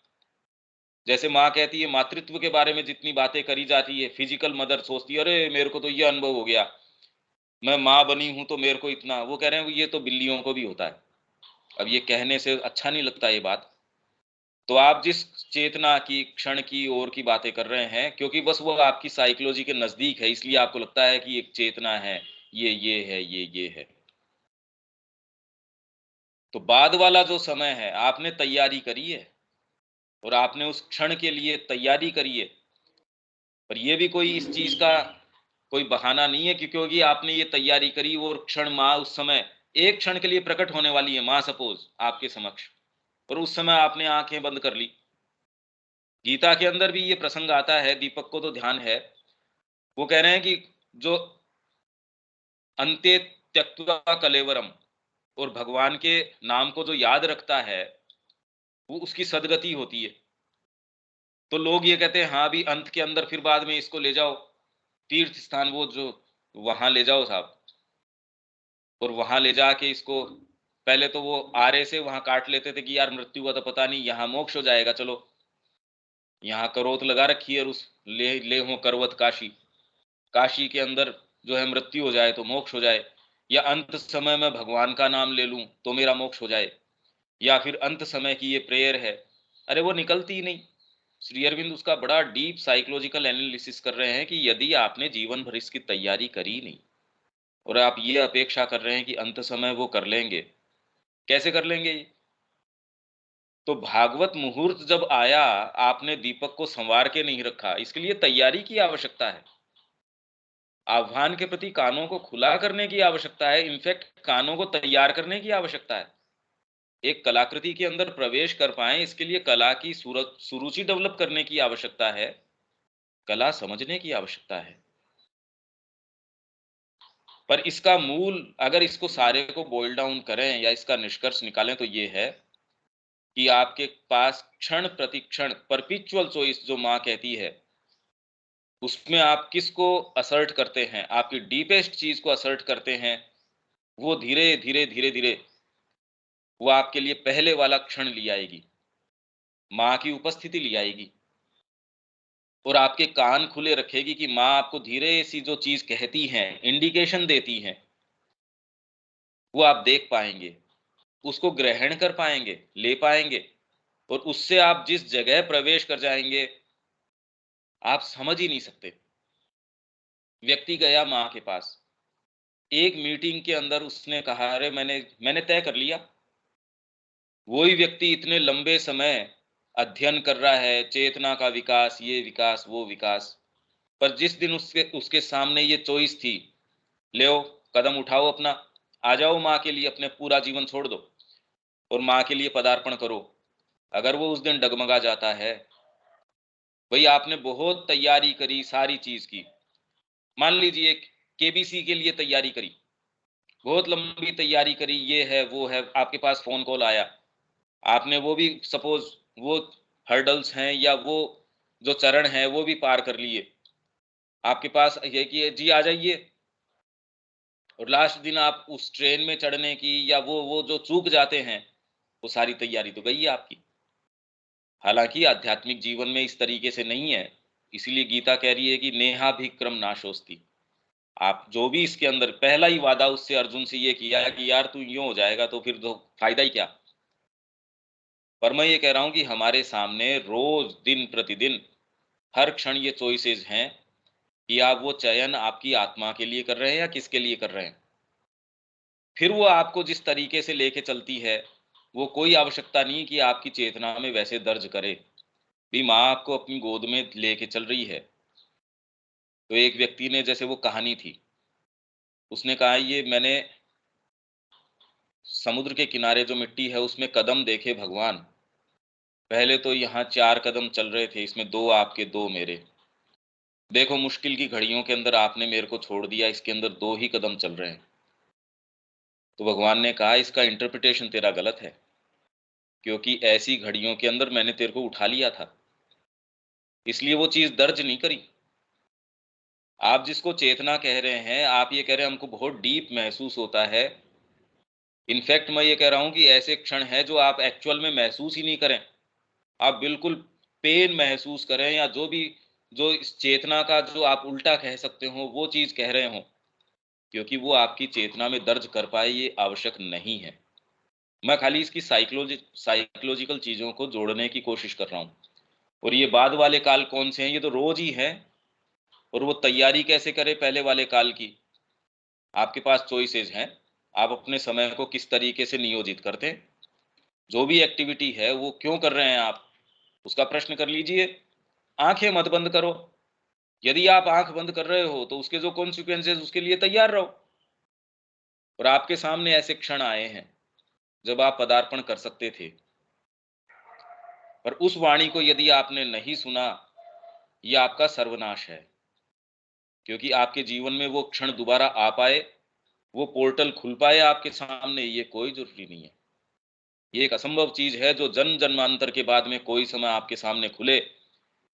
जैसे माँ कहती है, मातृत्व के बारे में जितनी बातें करी जाती है, फिजिकल मदर सोचती है अरे मेरे को तो ये अनुभव हो गया, मैं माँ बनी हूं तो मेरे को इतना। वो कह रहे हैं ये तो बिल्लियों को भी होता है। अब ये कहने से अच्छा नहीं लगता ये बात। तो आप जिस चेतना की, क्षण की और की बातें कर रहे हैं, क्योंकि बस वो आपकी साइकोलॉजी के नजदीक है, इसलिए आपको लगता है कि एक चेतना है, ये है, ये है। तो बाद वाला जो समय है, आपने तैयारी करी है और आपने उस क्षण के लिए तैयारी करी है, पर ये भी कोई इस चीज का कोई बहाना नहीं है कि क्योंकि आपने ये तैयारी करी, वो क्षण माँ उस समय एक क्षण के लिए प्रकट होने वाली है, माँ सपोज आपके समक्ष, और उस समय आपने आंखें बंद कर ली। गीता के अंदर भी ये प्रसंग आता है, दीपक को तो ध्यान है। वो कह रहे हैं कि जो अंते त्यक्त्वा कलेवरम, और भगवान के नाम को जो याद रखता है वो उसकी सदगति होती है। तो लोग ये कहते हैं हाँ भी अंत के अंदर फिर बाद में इसको ले जाओ तीर्थ स्थान, वो जो वहां ले जाओ साहब, और वहां ले जाके इसको, पहले तो वो आरे से वहां काट लेते थे कि यार मृत्यु हुआ तो पता नहीं, यहाँ मोक्ष हो जाएगा, चलो यहाँ करोत लगा रखी है, और उस ले हो करवत काशी, काशी के अंदर जो है मृत्यु हो जाए तो मोक्ष हो जाए, या अंत समय में भगवान का नाम ले लूं तो मेरा मोक्ष हो जाए, या फिर अंत समय की ये प्रेयर है। अरे वो निकलती ही नहीं। श्री अरविंद उसका बड़ा डीप साइकोलॉजिकल एनालिसिस कर रहे हैं कि यदि आपने जीवन भर इसकी तैयारी करी नहीं और आप ये अपेक्षा कर रहे हैं कि अंत समय वो कर लेंगे, कैसे कर लेंगे ये? तो भागवत मुहूर्त जब आया, आपने दीपक को संवार के नहीं रखा, इसके लिए तैयारी की आवश्यकता है। आह्वान के प्रति कानों को खुला करने की आवश्यकता है, इनफैक्ट कानों को तैयार करने की आवश्यकता है। एक कलाकृति के अंदर प्रवेश कर पाए, इसके लिए कला की सुरुचि डेवलप करने की आवश्यकता है, कला समझने की आवश्यकता है। पर इसका मूल, अगर इसको सारे को बॉइल डाउन करें या इसका निष्कर्ष निकालें, तो ये है कि आपके पास क्षण प्रतिक्षण परपिचुअल चॉइस जो माँ कहती है, उसमें आप किसको असर्ट करते हैं, आपकी डीपेस्ट चीज को असर्ट करते हैं, वो धीरे धीरे धीरे धीरे वो आपके लिए पहले वाला क्षण ले आएगी, माँ की उपस्थिति ले आएगी, और आपके कान खुले रखेगी कि माँ आपको धीरे सी जो चीज कहती हैं, इंडिकेशन देती हैं, वो आप देख पाएंगे। उसको ग्रहण कर पाएंगे, ले पाएंगे, और उससे आप जिस जगह प्रवेश कर जाएंगे आप समझ ही नहीं सकते। व्यक्ति गया माँ के पास, एक मीटिंग के अंदर उसने कहा, अरे मैंने तय कर लिया। वही व्यक्ति इतने लंबे समय अध्ययन कर रहा है, चेतना का विकास, ये विकास, वो विकास, पर जिस दिन उसके उसके सामने ये चॉइस थी, ले कदम उठाओ अपना, आ जाओ माँ के लिए, अपने पूरा जीवन छोड़ दो और माँ के लिए पदार्पण करो, अगर वो उस दिन डगमगा जाता है, भाई आपने बहुत तैयारी करी, सारी चीज की, मान लीजिए केबीसी के लिए तैयारी करी, बहुत लंबी तैयारी करी, ये है वो है, आपके पास फोन कॉल आया, आपने वो भी सपोज वो हर्डल्स हैं या वो जो चरण है वो भी पार कर लिए, आपके पास ये कि जी आ जाइए, और लास्ट दिन आप उस ट्रेन में चढ़ने की या वो जो चूक जाते हैं, वो सारी तैयारी तो गई है आपकी। हालांकि आध्यात्मिक जीवन में इस तरीके से नहीं है, इसीलिए गीता कह रही है कि नेहाभिक्रम नाशोस्ति। आप जो भी इसके अंदर पहला ही वादा उससे अर्जुन से ये किया है कि यार तू यूं हो जाएगा तो फिर तो फायदा ही क्या। पर मैं ये कह रहा हूं कि हमारे सामने रोज दिन प्रतिदिन हर क्षण ये चॉइसेस हैं कि आप वो चयन आपकी आत्मा के लिए कर रहे हैं या किसके लिए कर रहे हैं। फिर वो आपको जिस तरीके से लेके चलती है, वो कोई आवश्यकता नहीं कि आपकी चेतना में वैसे दर्ज करे भी माँ आपको अपनी गोद में लेके चल रही है। तो एक व्यक्ति ने, जैसे वो कहानी थी, उसने कहा ये मैंने समुद्र के किनारे जो मिट्टी है उसमें कदम देखे भगवान, पहले तो यहाँ 4 कदम चल रहे थे, इसमें 2 आपके 2 मेरे, देखो मुश्किल की घड़ियों के अंदर आपने मेरे को छोड़ दिया, इसके अंदर 2 ही कदम चल रहे हैं। तो भगवान ने कहा इसका इंटरप्रिटेशन तेरा गलत है, क्योंकि ऐसी घड़ियों के अंदर मैंने तेरे को उठा लिया था, इसलिए वो चीज दर्ज नहीं करी। आप जिसको चेतना कह रहे हैं, आप ये कह रहे हैं हमको बहुत डीप महसूस होता है, इनफैक्ट मैं ये कह रहा हूं कि ऐसे क्षण है जो आप एक्चुअल में महसूस ही नहीं करें, आप बिल्कुल पेन महसूस करें, या जो भी जो इस चेतना का जो आप उल्टा कह सकते हो वो चीज कह रहे हो, क्योंकि वो आपकी चेतना में दर्ज कर पाए ये आवश्यक नहीं है। मैं खाली इसकी साइकोलॉजिकल चीजों को जोड़ने की कोशिश कर रहा हूँ। और ये बाद वाले काल कौन से हैं, ये तो रोज ही है। और वो तैयारी कैसे करे पहले वाले काल की, आपके पास चॉइसेस हैं, आप अपने समय को किस तरीके से नियोजित करते हैं, जो भी एक्टिविटी है वो क्यों कर रहे हैं आप, उसका प्रश्न कर लीजिए। आंखें मत बंद करो, यदि आप आंख बंद कर रहे हो तो उसके जो कॉन्सिक्वेंसेस, उसके लिए तैयार रहो। और आपके सामने ऐसे क्षण आए हैं जब आप पदार्पण कर सकते थे, पर उस वाणी को यदि आपने नहीं सुना, ये आपका सर्वनाश है, क्योंकि आपके जीवन में वो क्षण दोबारा आ पाए, वो पोर्टल खुल पाए आपके सामने, ये कोई जरूरी नहीं है। ये एक असंभव चीज है जो जन्म जन्मांतर के बाद में कोई समय आपके सामने खुले।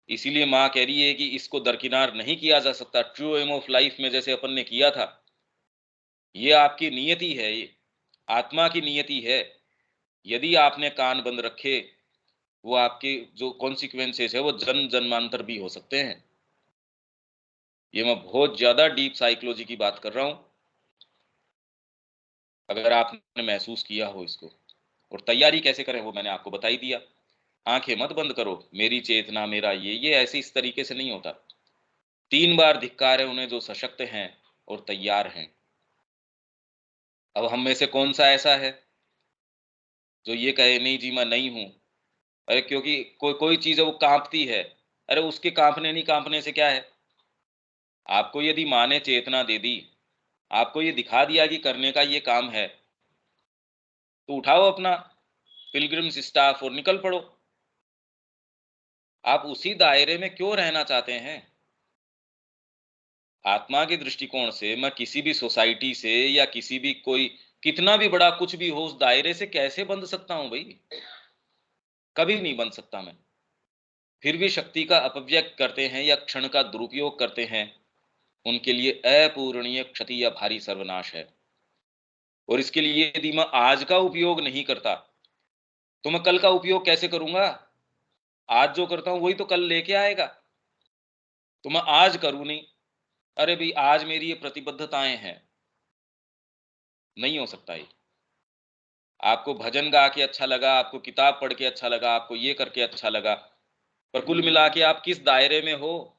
इसीलिए माँ कह रही है कि इसको दरकिनार नहीं किया जा सकता, ट्रू एम ऑफ लाइफ में जैसे अपन ने किया था। ये आपकी नियति है, ये आत्मा की नियति है। यदि आपने कान बंद रखे, वो आपके जो कॉन्सिक्वेंसेस है वो जन्म जन्मांतर भी हो सकते हैं। ये मैं बहुत ज्यादा डीप साइकोलॉजी की बात कर रहा हूं, अगर आपने महसूस किया हो इसको। और तैयारी कैसे करें वो मैंने आपको बता ही दिया। आंखें मत बंद करो, मेरी चेतना मेरा ये ऐसे इस तरीके से नहीं होता। 3 बार धिक्कार है उन्हें जो सशक्त हैं और तैयार हैं। अब हम में से कौन सा ऐसा है जो ये कहे नहीं जी मैं नहीं हूं। अरे क्योंकि कोई चीज है वो कांपती है, अरे उसके कांपने नहीं कांपने से क्या है। आपको यदि माँ ने चेतना दे दी, आपको ये दिखा दिया कि करने का ये काम है, तो उठाओ अपना पिलग्रिम्स स्टाफ और निकल पड़ो। आप उसी दायरे में क्यों रहना चाहते हैं। आत्मा के दृष्टिकोण से मैं किसी भी सोसाइटी से या किसी भी कोई कितना भी बड़ा कुछ भी हो, उस दायरे से कैसे बंध सकता हूं भाई, कभी नहीं बन सकता मैं। फिर भी शक्ति का अपव्यय करते हैं या क्षण का दुरुपयोग करते हैं, उनके लिए अपूरणीय क्षति या भारी सर्वनाश है। और इसके लिए यदि मैं आज का उपयोग नहीं करता तो मैं कल का उपयोग कैसे करूंगा। आज जो करता हूं वही तो कल लेके आएगा। तो मैं आज करूं नहीं, अरे भाई आज मेरी ये प्रतिबद्धताएं हैं, नहीं हो सकता ये। आपको भजन गा के अच्छा लगा, आपको किताब पढ़ के अच्छा लगा, आपको ये करके अच्छा लगा, पर कुल मिला के आप किस दायरे में हो?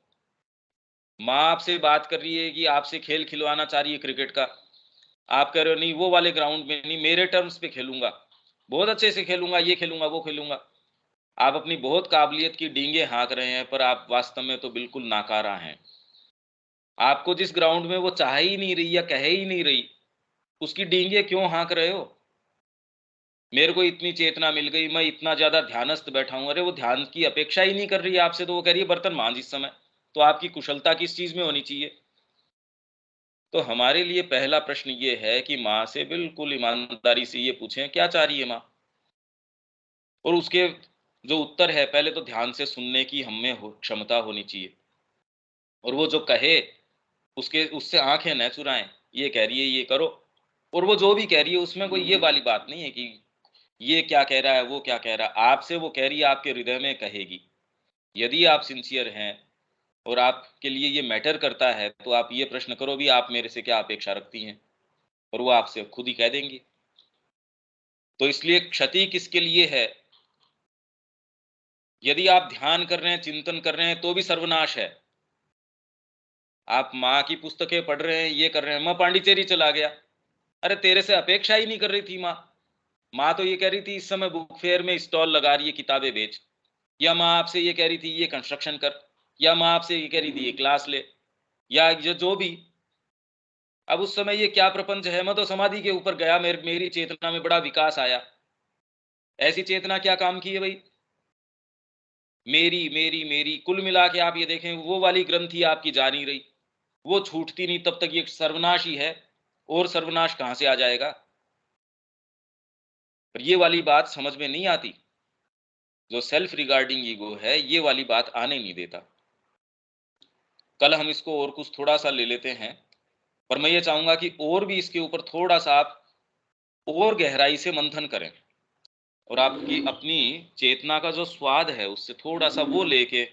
माँ आपसे बात कर रही है कि आपसे खेल खिलवाना चाह रही है क्रिकेट का, आप कह रहे हो नहीं वो वाले ग्राउंड में नहीं, मेरे टर्म्स पे खेलूंगा, बहुत अच्छे से खेलूंगा, ये खेलूंगा, वो खेलूंगा। आप अपनी बहुत काबिलियत की डींगे हाँक रहे हैं, पर आप वास्तव में तो बिल्कुल नाकारा हैं। आपको जिस ग्राउंड में वो चाह ही नहीं रही या कह ही नहीं रही, उसकी डींगे क्यों हाँक रहे हो? मेरे को इतनी चेतना मिल गई, मैं इतना ज्यादा ध्यानस्थ बैठा हूं, अरे वो ध्यान की अपेक्षा ही नहीं कर रही है आपसे, तो वो कह रही है बर्तन मांज इस समय, तो आपकी कुशलता किस चीज में होनी चाहिए? तो हमारे लिए पहला प्रश्न ये है कि माँ से बिल्कुल ईमानदारी से ये पूछें क्या चाह रही है माँ, और उसके जो उत्तर है पहले तो ध्यान से सुनने की हमें क्षमता होनी चाहिए, और वो जो कहे उसके उससे आंखें न चुराएं, ये कह रही है ये करो, और वो जो भी कह रही है उसमें कोई ये वाली बात नहीं है कि ये क्या कह रहा है, वो क्या कह रहा है, आपसे वो कह रही है, आपके हृदय में कहेगी। यदि आप सिंसियर हैं और आपके लिए ये मैटर करता है, तो आप ये प्रश्न करो भी आप मेरे से क्या अपेक्षा रखती हैं, और वो आपसे खुद ही कह देंगी। तो इसलिए क्षति किसके लिए है? यदि आप ध्यान कर रहे हैं, चिंतन कर रहे हैं, तो भी सर्वनाश है। आप माँ की पुस्तकें पढ़ रहे हैं, ये कर रहे हैं, मैं पांडिचेरी चला गया, अरे तेरे से अपेक्षा ही नहीं कर रही थी माँ। माँ तो ये कह रही थी इस समय बुक फेयर में स्टॉल लगा रही है, किताबें बेच, या माँ आपसे ये कह रही थी ये कंस्ट्रक्शन कर, या माँ आपसे ये कह रही थी ये क्लास ले, या जो भी। अब उस समय ये क्या प्रपंच है, मैं तो समाधि के ऊपर गया, मेरी चेतना में बड़ा विकास आया। ऐसी चेतना क्या काम की है भाई? मेरी मेरी मेरी कुल मिला के आप ये देखें, वो वाली ग्रंथि आपकी जा नहीं रही, वो छूटती नहीं, तब तक ये सर्वनाश ही है, और सर्वनाश कहां से आ जाएगा? पर ये वाली बात समझ में नहीं आती। जो सेल्फ रिगार्डिंग ईगो है, ये वाली बात आने नहीं देता। कल हम इसको और कुछ थोड़ा सा ले लेते हैं, पर मैं ये चाहूंगा कि और भी इसके ऊपर थोड़ा सा आप और गहराई से मंथन करें, और आपकी अपनी चेतना का जो स्वाद है उससे थोड़ा सा वो लेके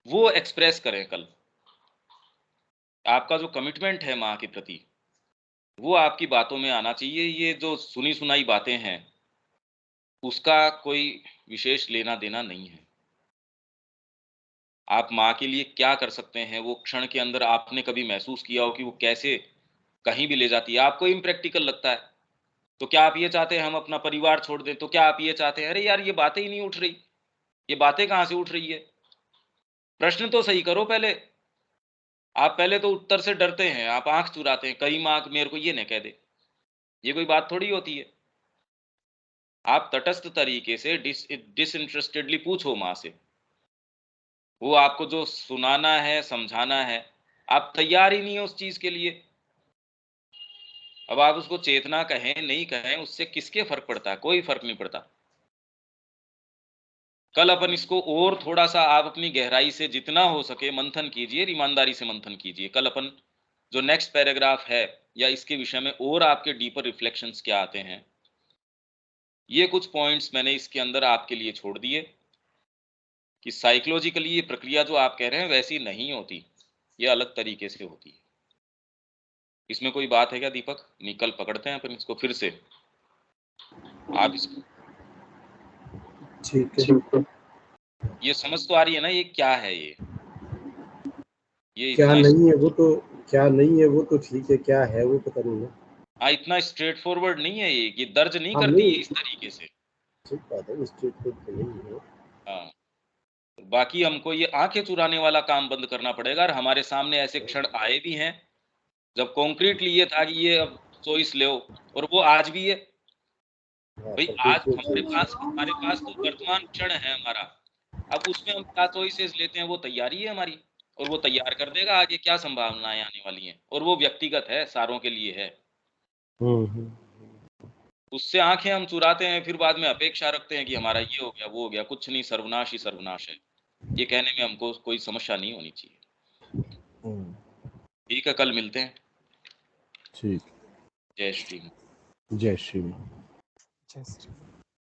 वो एक्सप्रेस करें। कल आपका जो कमिटमेंट है माँ के प्रति, वो आपकी बातों में आना चाहिए। ये जो सुनी सुनाई बातें हैं उसका कोई विशेष लेना देना नहीं है। आप माँ के लिए क्या कर सकते हैं, वो क्षण के अंदर आपने कभी महसूस किया हो कि वो कैसे कहीं भी ले जाती है? आपको इम्प्रैक्टिकल लगता है, तो क्या आप ये चाहते हैं हम अपना परिवार छोड़ दें? तो क्या आप ये चाहते हैं अरे यार ये बातें ही नहीं उठ रही, ये बातें कहाँ से उठ रही है? प्रश्न तो सही करो पहले। आप पहले तो उत्तर से डरते हैं, आप आंख चुराते हैं, कहीं माँ मेरे को ये न कह दे। ये कोई बात थोड़ी होती है। आप तटस्थ तरीके से डिसइंटरेस्टेडली पूछो माँ से, वो आपको जो सुनाना है, समझाना है, आप तैयार ही नहीं है उस चीज के लिए। अब आप उसको चेतना कहें नहीं कहें, उससे किसके फर्क पड़ता है? कोई फर्क नहीं पड़ता। कल अपन इसको और थोड़ा सा आप अपनी गहराई से जितना हो सके मंथन कीजिए, ईमानदारी से मंथन कीजिए। कल अपन जो नेक्स्ट पैराग्राफ है या इसके विषय में और आपके डीपर रिफ्लेक्शंस क्या आते हैं, ये कुछ पॉइंट्स मैंने इसके अंदर आपके लिए छोड़ दिए कि साइकोलॉजिकली ये प्रक्रिया जो आप कह रहे हैं वैसी नहीं होती, ये अलग तरीके से होती है। इसमें कोई बात है क्या दीपक? नहीं, कल पकड़ते हैं अपन इसको फिर से। आप इसको ठीक है। ये समझ तो आ रही है ना, ये क्या है? ये क्या इतना नहीं है वो तो, क्या नहीं है वो तो ठीक है, क्या है वो पता नहीं है। हाँ, इतना स्ट्रेट फॉरवर्ड नहीं है ये दर्ज नहीं हाँ करती नहीं, है इस तरीके से। ठीक बात है, स्ट्रीट फूड तो नहीं है। हाँ, बाकी हमको ये आंखें चुराने वाला काम बंद करना पड़ेगा, और हमारे सामने ऐसे क्षण आए भी हैं जब कॉन्क्रीटली ये था कि ये अब चॉइस लो, और वो आज भी है। हाँ, भाई आज प्रकृति हमारे पास तो वर्तमान क्षण है हमारा, अब उसमें हम क्या चॉइसेस लेते हैं वो तैयारी है हमारी, और वो तैयार कर देगा आगे क्या संभावनाएं आने वाली हैं, और वो व्यक्तिगत है, सारों के लिए है। हम्म। उससे आंखें हम चुराते हैं, फिर बाद में अपेक्षा रखते हैं कि हमारा ये हो गया वो हो गया। कुछ नहीं, सर्वनाश ही सर्वनाश है। ये कहने में हमको कोई समस्या नहीं होनी चाहिए। ठीक है, कल मिलते हैं। ठीक। जय श्री। जय श्री। जय श्री